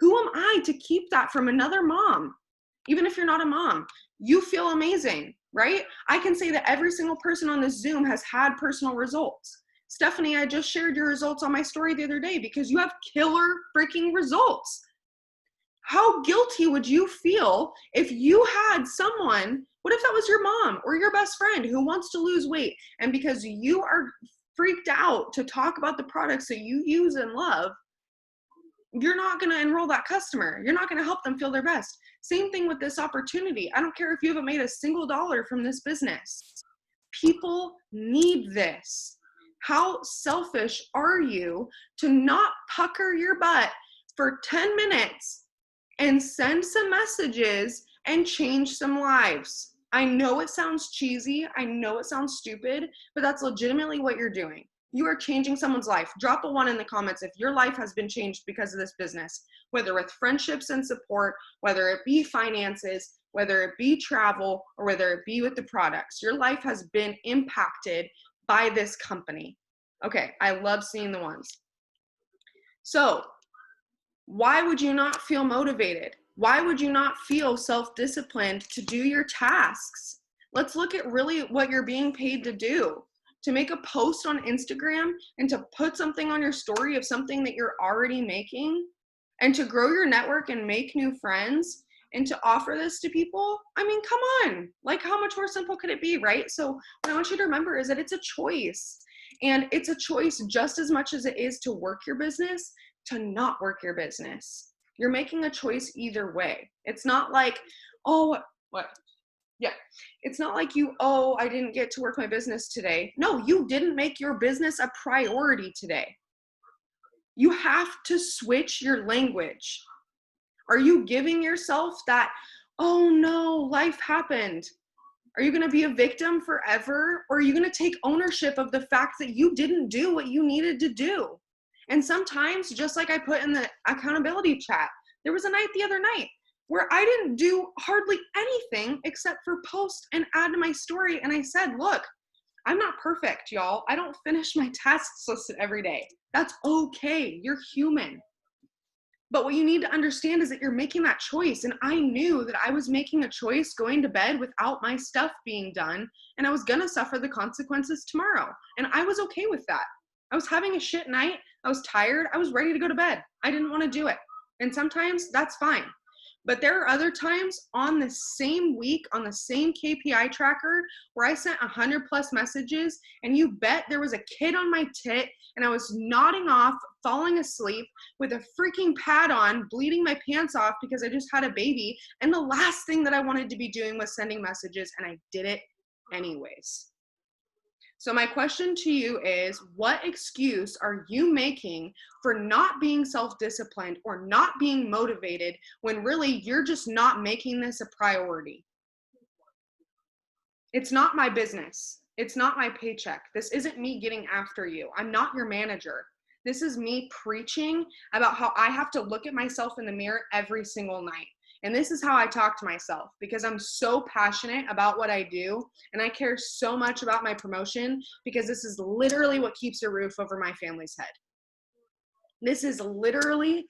Who am I to keep that from another mom? Even if you're not a mom, you feel amazing, right? I can say that every single person on this Zoom has had personal results. Stephanie, I just shared your results on my story the other day because you have killer freaking results. How guilty would you feel if you had someone, what if that was your mom or your best friend who wants to lose weight, and because you are freaked out to talk about the products that you use and love, you're not going to enroll that customer. You're not going to help them feel their best. Same thing with this opportunity. I don't care if you haven't made a single dollar from this business. People need this. How selfish are you to not pucker your butt for 10 minutes and send some messages and change some lives? I know it sounds cheesy. I know it sounds stupid, but that's legitimately what you're doing. You are changing someone's life. Drop a 1 in the comments if your life has been changed because of this business, whether with friendships and support, whether it be finances, whether it be travel, or whether it be with the products. Your life has been impacted by this company. Okay, I love seeing the ones. So, why would you not feel motivated? Why would you not feel self-disciplined to do your tasks? Let's look at really what you're being paid to do. To make a post on Instagram and to put something on your story of something that you're already making, and to grow your network and make new friends, and to offer this to people. I mean, come on. Like, how much more simple could it be, right? So what I want you to remember is that it's a choice. And it's a choice just as much as it is to work your business, to not work your business. You're making a choice either way. It's not like, oh, what? Yeah. It's not like I didn't get to work my business today. No, you didn't make your business a priority today. You have to switch your language. Are you giving yourself that, oh no, life happened? Are you going to be a victim forever? Or are you going to take ownership of the fact that you didn't do what you needed to do? And sometimes, just like I put in the accountability chat, there was a night the other night where I didn't do hardly anything except for post and add to my story. And I said, look, I'm not perfect, y'all. I don't finish my tasks listed every day. That's okay. You're human. But what you need to understand is that you're making that choice. And I knew that I was making a choice going to bed without my stuff being done. And I was going to suffer the consequences tomorrow. And I was okay with that. I was having a shit night. I was tired. I was ready to go to bed. I didn't want to do it. And sometimes that's fine. But there are other times on the same week, on the same KPI tracker, where I sent 100+ messages, and you bet there was a kid on my tit, and I was nodding off, falling asleep with a freaking pad on, bleeding my pants off because I just had a baby. And the last thing that I wanted to be doing was sending messages, and I did it anyways. So my question to you is, what excuse are you making for not being self-disciplined or not being motivated when really you're just not making this a priority? It's not my business. It's not my paycheck. This isn't me getting after you. I'm not your manager. This is me preaching about how I have to look at myself in the mirror every single night. And this is how I talk to myself, because I'm so passionate about what I do, and I care so much about my promotion, because this is literally what keeps a roof over my family's head. This is literally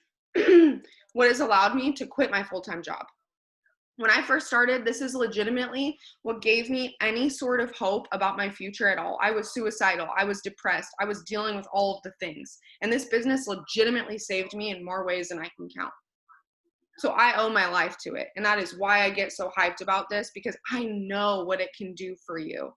what has allowed me to quit my full-time job. When I first started, this is legitimately what gave me any sort of hope about my future at all. I was suicidal. I was depressed. I was dealing with all of the things. And this business legitimately saved me in more ways than I can count. So I owe my life to it. And that is why I get so hyped about this, because I know what it can do for you.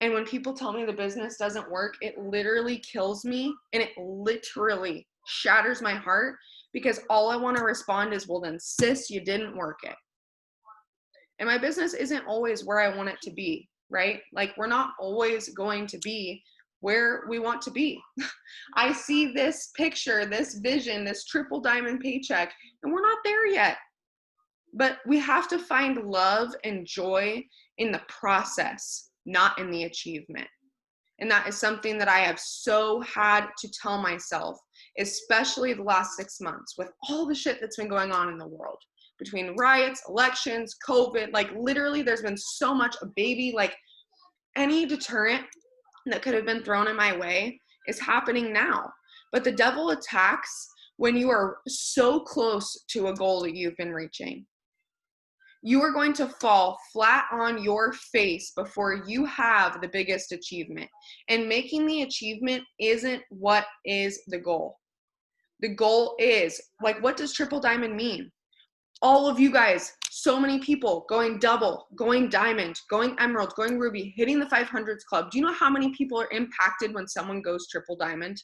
And when people tell me the business doesn't work, it literally kills me, and it literally shatters my heart, because all I want to respond is, well then, sis, you didn't work it. And my business isn't always where I want it to be, right? Like, we're not always going to be where we want to be. I see this picture, this vision, this triple diamond paycheck, and we're not there yet. But we have to find love and joy in the process, not in the achievement. And that is something that I have so had to tell myself, especially the last 6 months with all the shit that's been going on in the world. Between riots, elections, COVID, like literally there's been so much, a baby, like any deterrent that could have been thrown in my way is happening now. But the devil attacks when you are so close to a goal that you've been reaching. You are going to fall flat on your face before you have the biggest achievement. And making the achievement isn't what is the goal. The goal is, like, what does triple diamond mean? All of you guys, so many people going double, going diamond, going emerald, going ruby, hitting the 500s club. Do you know how many people are impacted when someone goes triple diamond?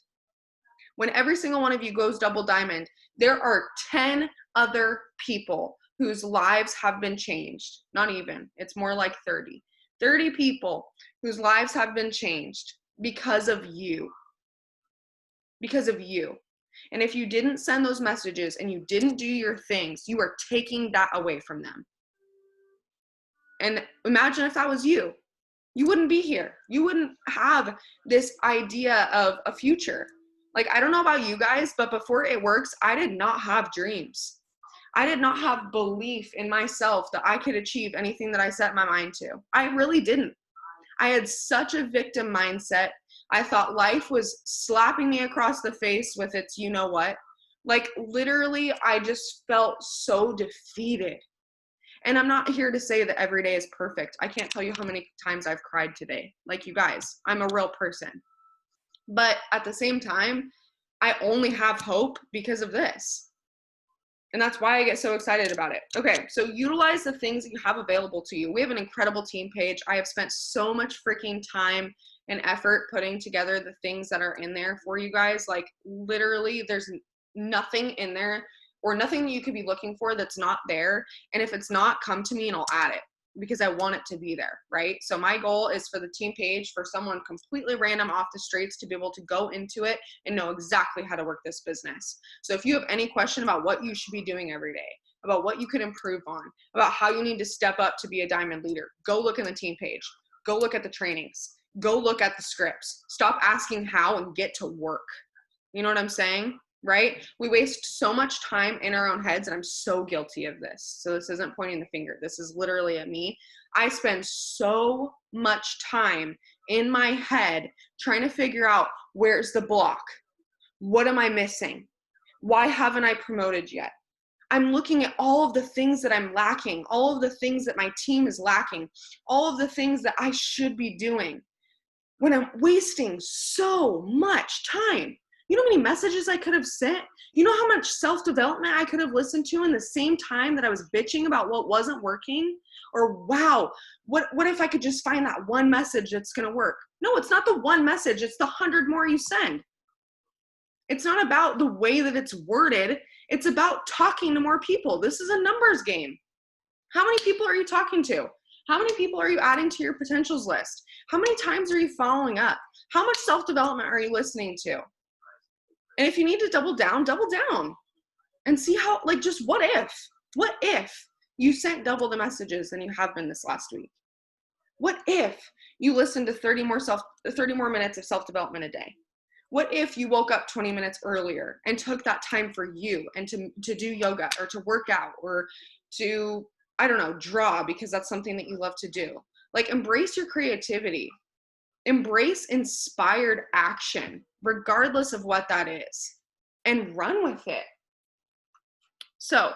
When every single one of you goes double diamond, there are 10 other people whose lives have been changed. Not even, it's more like 30. 30 people whose lives have been changed because of you. Because of you. And if you didn't send those messages and you didn't do your things, you are taking that away from them. And imagine if that was you. You wouldn't be here. You wouldn't have this idea of a future. Like, I don't know about you guys, but before It Works, I did not have dreams. I did not have belief in myself that I could achieve anything that I set my mind to. I really didn't. I had such a victim mindset. I thought life was slapping me across the face with its you know what. Like, literally, I just felt so defeated. And I'm not here to say that every day is perfect. I can't tell you how many times I've cried today. Like, you guys, I'm a real person. But at the same time, I only have hope because of this. And that's why I get so excited about it. Okay, so utilize the things that you have available to you. We have an incredible team page. I have spent so much freaking time and effort putting together the things that are in there for you guys. Like, literally, there's nothing in there or nothing that you could be looking for that's not there. And if it's not, come to me and I'll add it because I want it to be there, right? So my goal is for the team page, for someone completely random off the streets to be able to go into it and know exactly how to work this business. So if you have any question about what you should be doing every day, about what you could improve on, about how you need to step up to be a diamond leader, go look in the team page, go look at the trainings, go look at the scripts, stop asking how and get to work. You know what I'm saying? Right? We waste so much time in our own heads, and I'm so guilty of this. So this isn't pointing the finger. This is literally at me. I spend so much time in my head trying to figure out where's the block? What am I missing? Why haven't I promoted yet? I'm looking at all of the things that I'm lacking, all of the things that my team is lacking, all of the things that I should be doing when I'm wasting so much time. You know how many messages I could have sent? You know how much self-development I could have listened to in the same time that I was bitching about what wasn't working? Or, wow, what if I could just find that one message that's going to work? No, it's not the one message. It's the 100 more you send. It's not about the way that it's worded. It's about talking to more people. This is a numbers game. How many people are you talking to? How many people are you adding to your potentials list? How many times are you following up? How much self-development are you listening to? And if you need to double down and see how, like, just what if you sent double the messages than you have been this last week? What if you listened to 30 more minutes of self-development a day? What if you woke up 20 minutes earlier and took that time for you and to do yoga or to work out or to, I don't know, draw because that's something that you love to do? Like, embrace your creativity. Embrace inspired action, regardless of what that is, and run with it. So,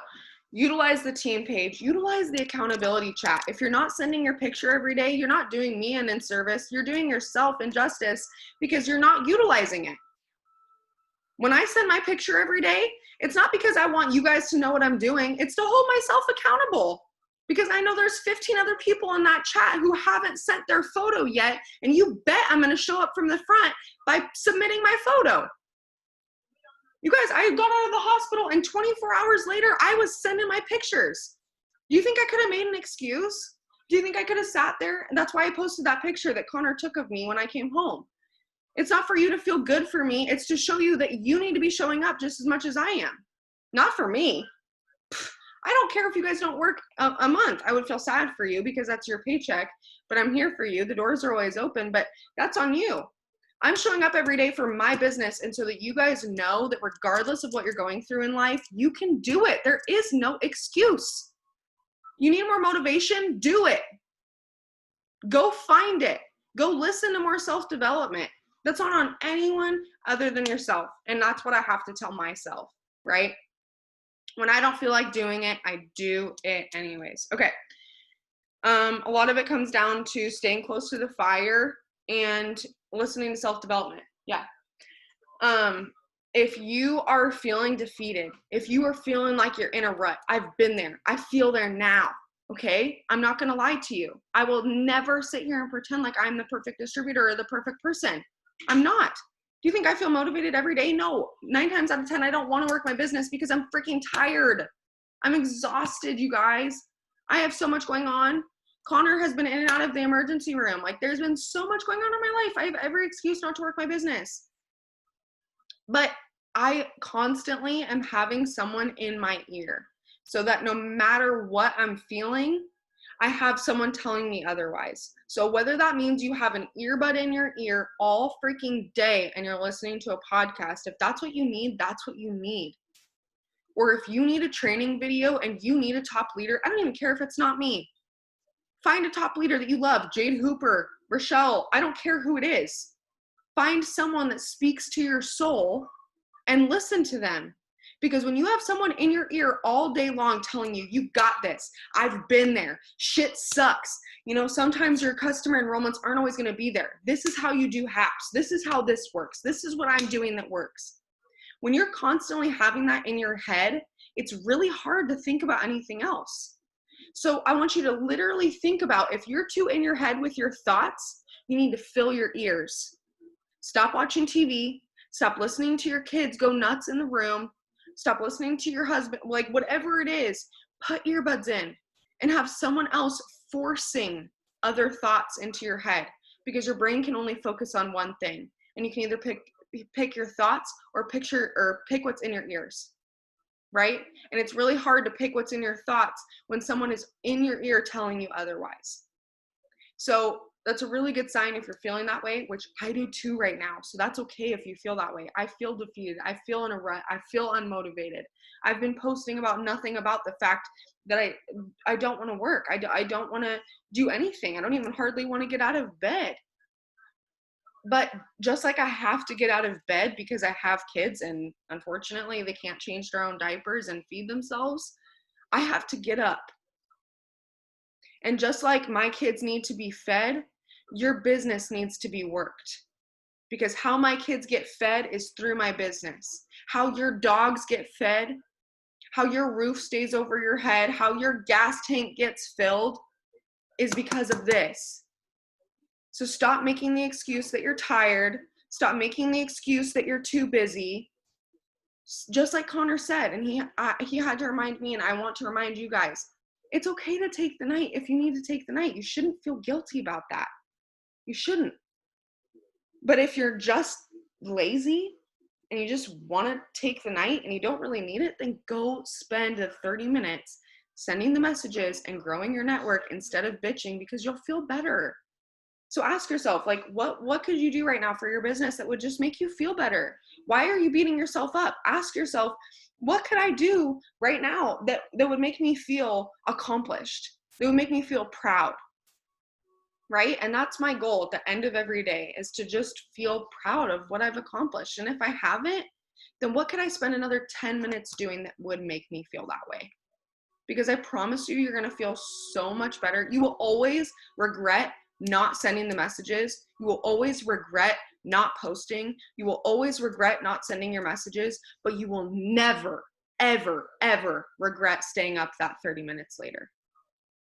utilize the team page, utilize the accountability chat. If you're not sending your picture every day, you're not doing me an inservice, you're doing yourself injustice because you're not utilizing it. When I send my picture every day, it's not because I want you guys to know what I'm doing, it's to hold myself accountable. Because I know there's 15 other people in that chat who haven't sent their photo yet, and you bet I'm going to show up from the front by submitting my photo. You guys, I got out of the hospital, and 24 hours later, I was sending my pictures. Do you think I could have made an excuse? Do you think I could have sat there? And that's why I posted that picture that Connor took of me when I came home. It's not for you to feel good for me. It's to show you that you need to be showing up just as much as I am. Not for me. I don't care if you guys don't work a month. I would feel sad for you because that's your paycheck, but I'm here for you. The doors are always open, but that's on you. I'm showing up every day for my business, and so that you guys know that regardless of what you're going through in life, you can do it. There is no excuse. You need more motivation? Do it. Go find it. Go listen to more self-development. That's not on anyone other than yourself, and that's what I have to tell myself, right? When I don't feel like doing it, I do it anyways. Okay. A lot of it comes down to staying close to the fire and listening to self-development. Yeah. If you are feeling defeated, if you are feeling like you're in a rut, I've been there. I feel there now. Okay. I'm not going to lie to you. I will never sit here and pretend like I'm the perfect distributor or the perfect person. I'm not. Do you think I feel motivated every day? No. 9 times out of 10, I don't want to work my business because I'm freaking tired. I'm exhausted, you guys. I have so much going on. Connor has been in and out of the emergency room. Like, there's been so much going on in my life. I have every excuse not to work my business. But I constantly am having someone in my ear so that no matter what I'm feeling, I have someone telling me otherwise. So whether that means you have an earbud in your ear all freaking day and you're listening to a podcast, if that's what you need, that's what you need. Or if you need a training video and you need a top leader, I don't even care if it's not me. Find a top leader that you love, Jade Hooper, Rochelle, I don't care who it is. Find someone that speaks to your soul and listen to them. Because when you have someone in your ear all day long telling you, you got this, I've been there, shit sucks. You know, sometimes your customer enrollments aren't always going to be there. This is how you do HAPs. This is how this works. This is what I'm doing that works. When you're constantly having that in your head, it's really hard to think about anything else. So I want you to literally think about, if you're too in your head with your thoughts, you need to fill your ears. Stop watching TV. Stop listening to your kids go nuts in the room. Stop listening to your husband, like whatever it is, put earbuds in and have someone else forcing other thoughts into your head, because your brain can only focus on one thing. And you can either pick your thoughts or pick what's in your ears, right? And it's really hard to pick what's in your thoughts when someone is in your ear telling you otherwise. So that's a really good sign if you're feeling that way, which I do too right now. So that's okay if you feel that way. I feel defeated. I feel in a rut. I feel unmotivated. I've been posting about nothing about the fact that I don't want to work. I don't want to do anything. I don't even hardly want to get out of bed. But just like I have to get out of bed because I have kids and unfortunately they can't change their own diapers and feed themselves, I have to get up. And just like my kids need to be fed, your business needs to be worked. Because how my kids get fed is through my business. How your dogs get fed, how your roof stays over your head, how your gas tank gets filled is because of this. So stop making the excuse that you're tired. Stop making the excuse that you're too busy. Just like Connor said, and he had to remind me, and I want to remind you guys, it's okay to take the night if you need to take the night. You shouldn't feel guilty about that. You shouldn't. But if you're just lazy and you just want to take the night and you don't really need it, then go spend the 30 minutes sending the messages and growing your network instead of bitching, because you'll feel better. So ask yourself, like, what could you do right now for your business that would just make you feel better? Why are you beating yourself up? Ask yourself, what could I do right now that would make me feel accomplished? That would make me feel proud, right? And that's my goal at the end of every day, is to just feel proud of what I've accomplished. And if I haven't, then what could I spend another 10 minutes doing that would make me feel that way? Because I promise you, you're going to feel so much better. You will always regret not sending the messages. You will always regret not posting. You will always regret not sending your messages, but you will never, ever, ever regret staying up that 30 minutes later.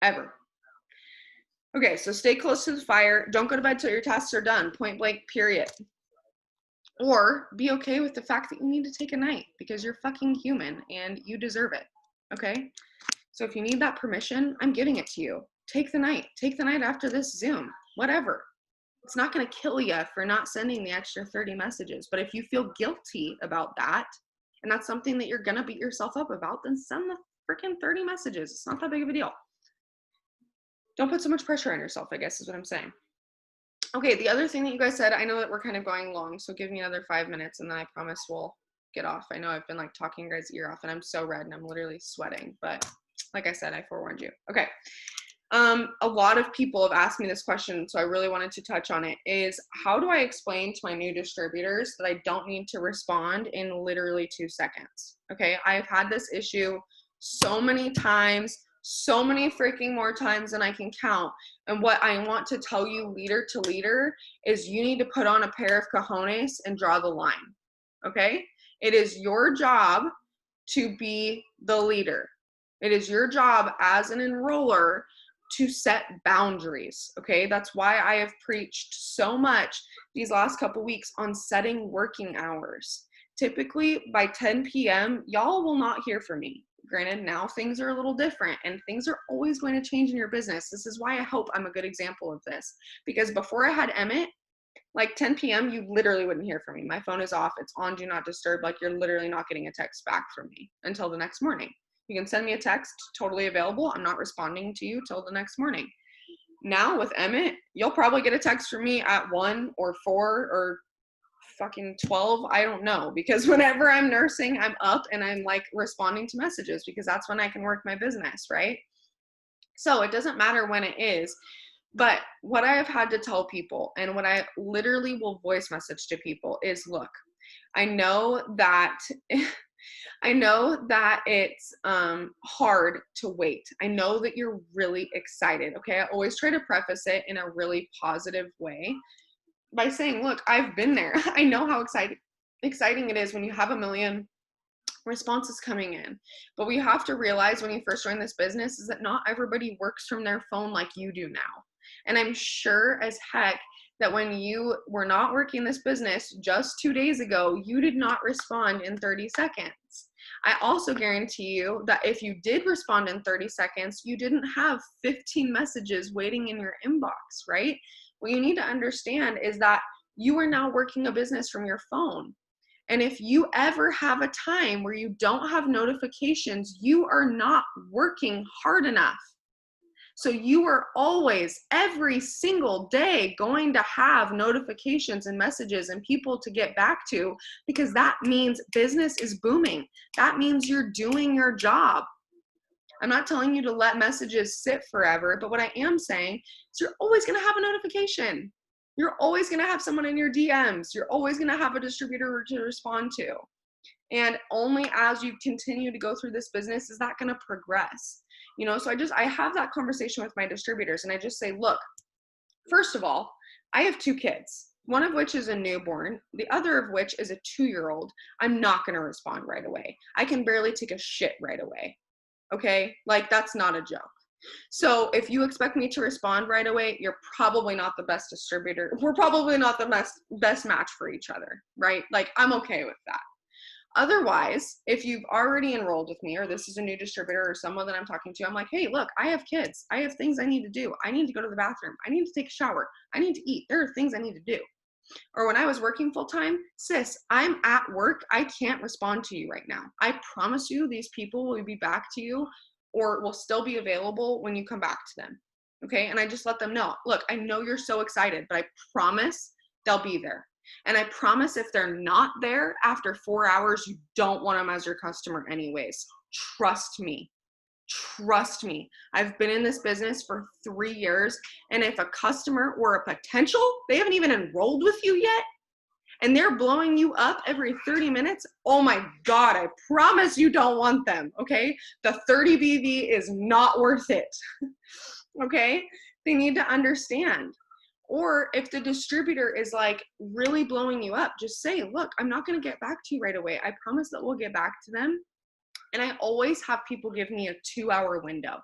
Ever. Okay, so stay close to the fire. Don't go to bed till your tasks are done. Point blank, period. Or be okay with the fact that you need to take a night, because you're fucking human and you deserve it. Okay? So if you need that permission, I'm giving it to you. Take the night. Take the night after this Zoom. Whatever. It's not going to kill you for not sending the extra 30 messages. But if you feel guilty about that, and that's something that you're going to beat yourself up about, then send the freaking 30 messages. It's not that big of a deal. Don't put so much pressure on yourself, I guess is what I'm saying. Okay, the other thing that you guys said, I know that we're kind of going long, so give me another 5 minutes and then I promise we'll get off. I know I've been like talking your guys' ear off and I'm so red and I'm literally sweating, but like I said, I forewarned you. Okay. A lot of people have asked me this question, so I really wanted to touch on it, is how do I explain to my new distributors that I don't need to respond in literally 2 seconds? Okay, I've had this issue so many times, so many freaking more times than I can count. And what I want to tell you, leader to leader, is you need to put on a pair of cojones and draw the line. Okay? It is your job to be the leader. It is your job as an enroller to set boundaries. Okay? That's why I have preached so much these last couple weeks on setting working hours. Typically by 10 p.m., y'all will not hear from me. Granted, now things are a little different and things are always going to change in your business. This is why I hope I'm a good example of this, because before I had Emmett, like 10 p.m., you literally wouldn't hear from me. My phone is off. It's on Do Not Disturb. Like, you're literally not getting a text back from me until the next morning. You can send me a text, totally available. I'm not responding to you till the next morning. Now with Emmett, you'll probably get a text from me at 1 or 4 or fucking 12. I don't know, because whenever I'm nursing, I'm up and I'm like responding to messages, because that's when I can work my business, right? So it doesn't matter when it is. But what I have had to tell people, and what I literally will voice message to people, is, look, I know that it's hard to wait. I know that you're really excited. Okay. I always try to preface it in a really positive way by saying, look, I've been there. I know how exciting it is when you have a million responses coming in. But we have to realize when you first join this business is that not everybody works from their phone like you do now. And I'm sure as heck that when you were not working this business just 2 days ago, you did not respond in 30 seconds. I also guarantee you that if you did respond in 30 seconds, you didn't have 15 messages waiting in your inbox, right? What you need to understand is that you are now working a business from your phone. And if you ever have a time where you don't have notifications, you are not working hard enough. So you are always, every single day, going to have notifications and messages and people to get back to, because that means business is booming. That means you're doing your job. I'm not telling you to let messages sit forever, but what I am saying is you're always going to have a notification. You're always going to have someone in your DMs. You're always going to have a distributor to respond to. And only as you continue to go through this business is that going to progress. You know, so I have that conversation with my distributors, and I just say, look, first of all, I have 2 kids, one of which is a newborn, the other of which is a 2-year-old. I'm not going to respond right away. I can barely take a shit right away. Okay. Like, that's not a joke. So if you expect me to respond right away, you're probably not the best distributor. We're probably not the best match for each other, right? Like, I'm okay with that. Otherwise, if you've already enrolled with me, or this is a new distributor or someone that I'm talking to, I'm like, hey, look, I have kids. I have things I need to do. I need to go to the bathroom. I need to take a shower. I need to eat. There are things I need to do. Or when I was working full time, sis, I'm at work. I can't respond to you right now. I promise you these people will be back to you or will still be available when you come back to them. Okay. And I just let them know, look, I know you're so excited, but I promise they'll be there. And I promise if they're not there after 4 hours, you don't want them as your customer anyways. Trust me. Trust me. I've been in this business for 3 years. And if a customer or a potential, they haven't even enrolled with you yet, and they're blowing you up every 30 minutes, oh my God, I promise you don't want them, okay? The 30 BV is not worth it, okay? They need to understand. Or if the distributor is like really blowing you up, just say, look, I'm not going to get back to you right away. I promise that we'll get back to them. And I always have people give me a 2-hour window,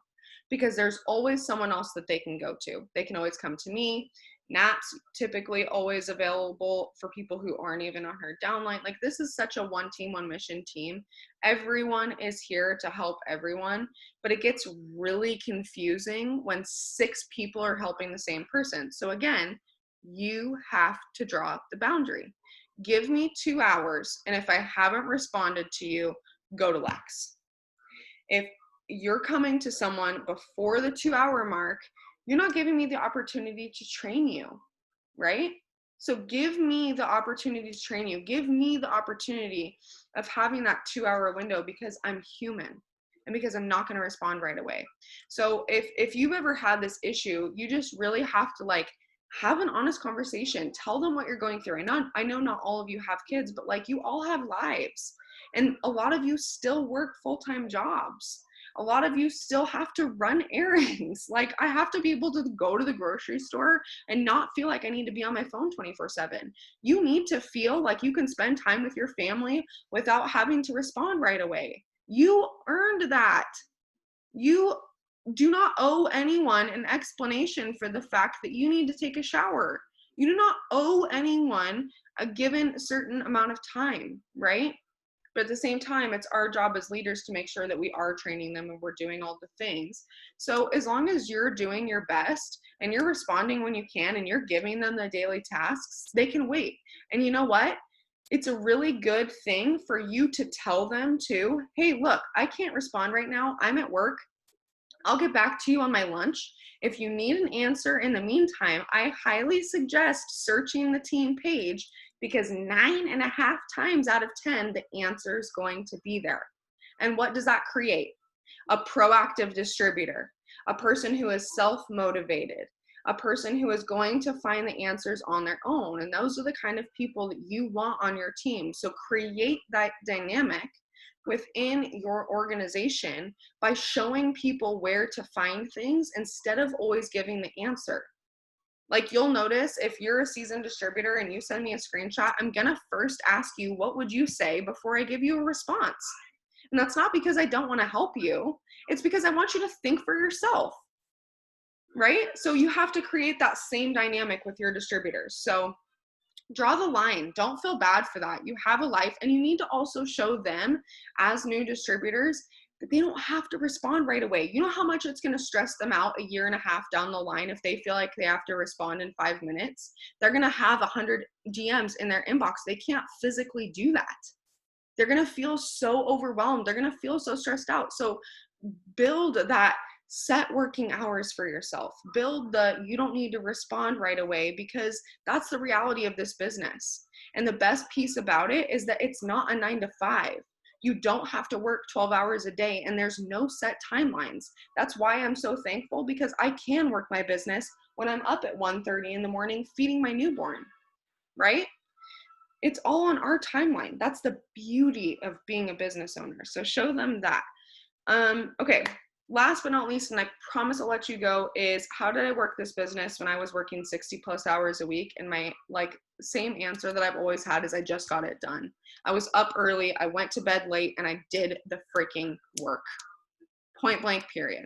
because there's always someone else that they can go to. They can always come to me. Nat's typically always available for people who aren't even on her downline. Like, this is such a one team, one mission team. Everyone is here to help everyone, but it gets really confusing when 6 people are helping the same person. So again, you have to draw the boundary. Give me 2 hours, and if I haven't responded to you, go to Lex. If you're coming to someone before the 2-hour mark, you're not giving me the opportunity to train you, right? So give me the opportunity to train you. Give me the opportunity of having that 2-hour window, because I'm human and because I'm not going to respond right away. So if you've ever had this issue, you just really have to like have an honest conversation. Tell them what you're going through. I know not all of you have kids, but like, you all have lives, and a lot of you still work full-time jobs. A lot of you still have to run errands. Like, I have to be able to go to the grocery store and not feel like I need to be on my phone 24/7. You need to feel like you can spend time with your family without having to respond right away. You earned that. You do not owe anyone an explanation for the fact that you need to take a shower. You do not owe anyone a given certain amount of time, right? But at the same time, it's our job as leaders to make sure that we are training them and we're doing all the things. So as long as you're doing your best and you're responding when you can and you're giving them the daily tasks, they can wait. And you know what? It's a really good thing for you to tell them too, hey, look, I can't respond right now. I'm at work. I'll get back to you on my lunch. If you need an answer in the meantime, I highly suggest searching the team page, because 9.5 times out of 10, the answer is going to be there. And what does that create? A proactive distributor, a person who is self-motivated, a person who is going to find the answers on their own. And those are the kind of people that you want on your team. So create that dynamic within your organization by showing people where to find things instead of always giving the answer. Like, you'll notice if you're a seasoned distributor and you send me a screenshot, I'm gonna first ask you, what would you say, before I give you a response? And that's not because I don't want to help you. It's because I want you to think for yourself, right? So you have to create that same dynamic with your distributors. So draw the line. Don't feel bad for that. You have a life, and you need to also show them as new distributors that they don't have to respond right away. You know how much it's going to stress them out a year and a half down the line if they feel like they have to respond in 5 minutes? They're going to have 100 DMs in their inbox. They can't physically do that. They're going to feel so overwhelmed. They're going to feel so stressed out. So build that set working hours for yourself. Build the, you don't need to respond right away, because that's the reality of this business. And the best piece about it is that it's not a 9 to 5. You don't have to work 12 hours a day, and there's no set timelines. That's why I'm so thankful, because I can work my business when I'm up at 1:30 in the morning feeding my newborn, right? It's all on our timeline. That's the beauty of being a business owner. So show them that. Okay, last but not least, and I promise I'll let you go, is how did I work this business when I was working 60 plus hours a week? And my same answer that I've always had is I just got it done. I was up early, I went to bed late, and I did the freaking work. Point blank, period.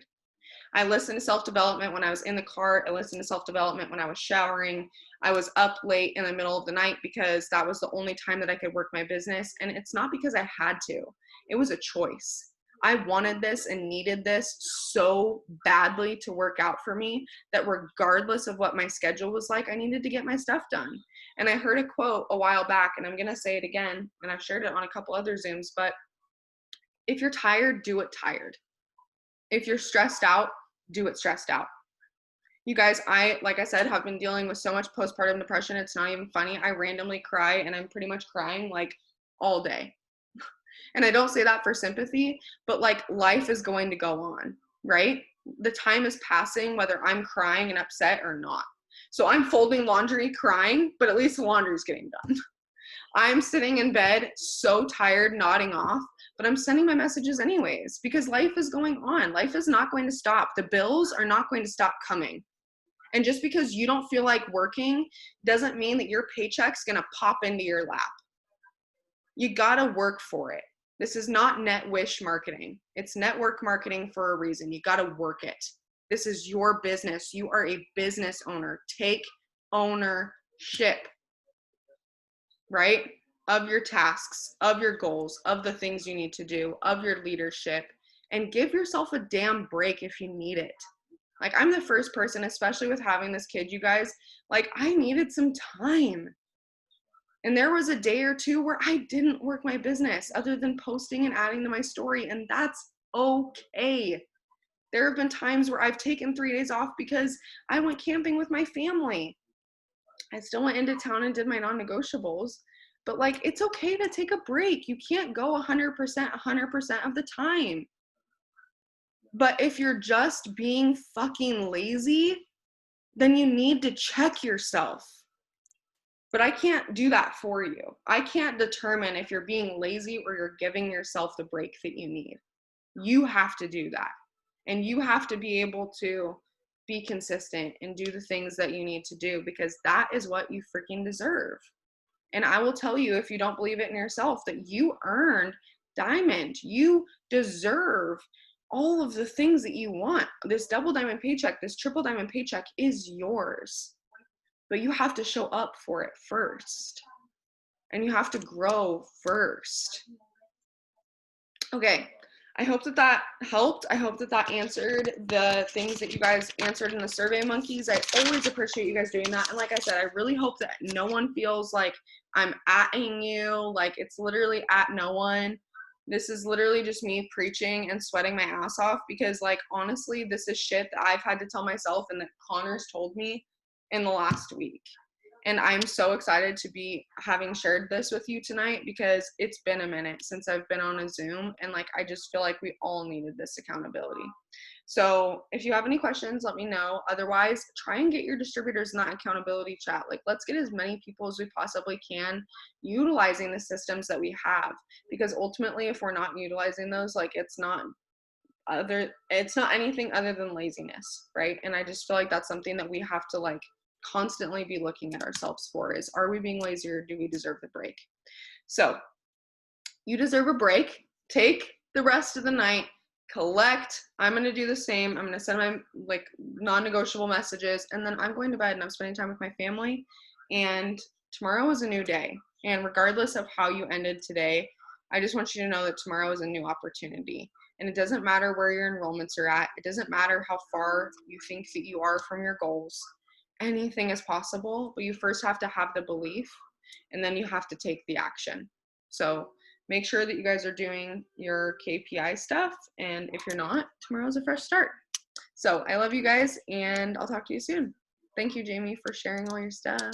I listened to self-development when I was in the car. I listened to self-development when I was showering. I was up late in the middle of the night because that was the only time that I could work my business. And it's not because I had to. It was a choice. I wanted this and needed this so badly to work out for me that regardless of what my schedule was like, I needed to get my stuff done. And I heard a quote a while back, and I'm going to say it again, and I've shared it on a couple other Zooms, but if you're tired, do it tired. If you're stressed out, do it stressed out. You guys, like I said, have been dealing with so much postpartum depression. It's not even funny. I randomly cry, and I'm pretty much crying like all day. And I don't say that for sympathy, but like, life is going to go on, right? The time is passing, whether I'm crying and upset or not. So I'm folding laundry crying, but at least the laundry's getting done. I'm sitting in bed so tired, nodding off, but I'm sending my messages anyways, because life is going on. Life is not going to stop. The bills are not going to stop coming. And just because you don't feel like working doesn't mean that your paycheck's going to pop into your lap. You got to work for it. This is not net wish marketing. It's network marketing for a reason. You got to work it. This is your business. You are a business owner. Take ownership, right? Of your tasks, of your goals, of the things you need to do, of your leadership, and give yourself a damn break if you need it. Like, I'm the first person, especially with having this kid, you guys, like, I needed some time. And there was a day or two where I didn't work my business other than posting and adding to my story, and that's okay. There have been times where I've taken 3 days off because I went camping with my family. I still went into town and did my non-negotiables, but like, it's okay to take a break. You can't go 100% of the time. But if you're just being fucking lazy, then you need to check yourself. But I can't do that for you. I can't determine if you're being lazy or you're giving yourself the break that you need. You have to do that. And you have to be able to be consistent and do the things that you need to do, because that is what you freaking deserve. And I will tell you, if you don't believe it in yourself, that you earned diamond. You deserve all of the things that you want. This double diamond paycheck, this triple diamond paycheck is yours. But you have to show up for it first. And you have to grow first. Okay, I hope that that helped. I hope that that answered the things that you guys answered in the Survey Monkeys. I always appreciate you guys doing that. And like I said, I really hope that no one feels like I'm atting you, like it's literally at no one. This is literally just me preaching and sweating my ass off because, like, honestly, this is shit that I've had to tell myself and that Connor's told me in the last week. And I'm so excited to be having shared this with you tonight because it's been a minute since I've been on a Zoom, and like I just feel like we all needed this accountability. So if you have any questions, let me know. Otherwise, try and get your distributors in that accountability chat. Like, let's get as many people as we possibly can utilizing the systems that we have, because ultimately if we're not utilizing those, like it's not anything other than laziness, right? And I just feel like that's something that we have to like constantly be looking at ourselves for, is are we being lazy or do we deserve the break? So you deserve a break. Take the rest of the night, collect. I'm going to do the same. I'm going to send my like non-negotiable messages, and then I'm going to bed and I'm spending time with my family. And tomorrow is a new day. And regardless of how you ended today, I just want you to know that tomorrow is a new opportunity. And it doesn't matter where your enrollments are at. It doesn't matter how far you think that you are from your goals. Anything is possible, but you first have to have the belief, and then you have to take the action. So make sure that you guys are doing your KPI stuff. And if you're not, tomorrow's a fresh start. So I love you guys, and I'll talk to you soon. Thank you, Jamie, for sharing all your stuff.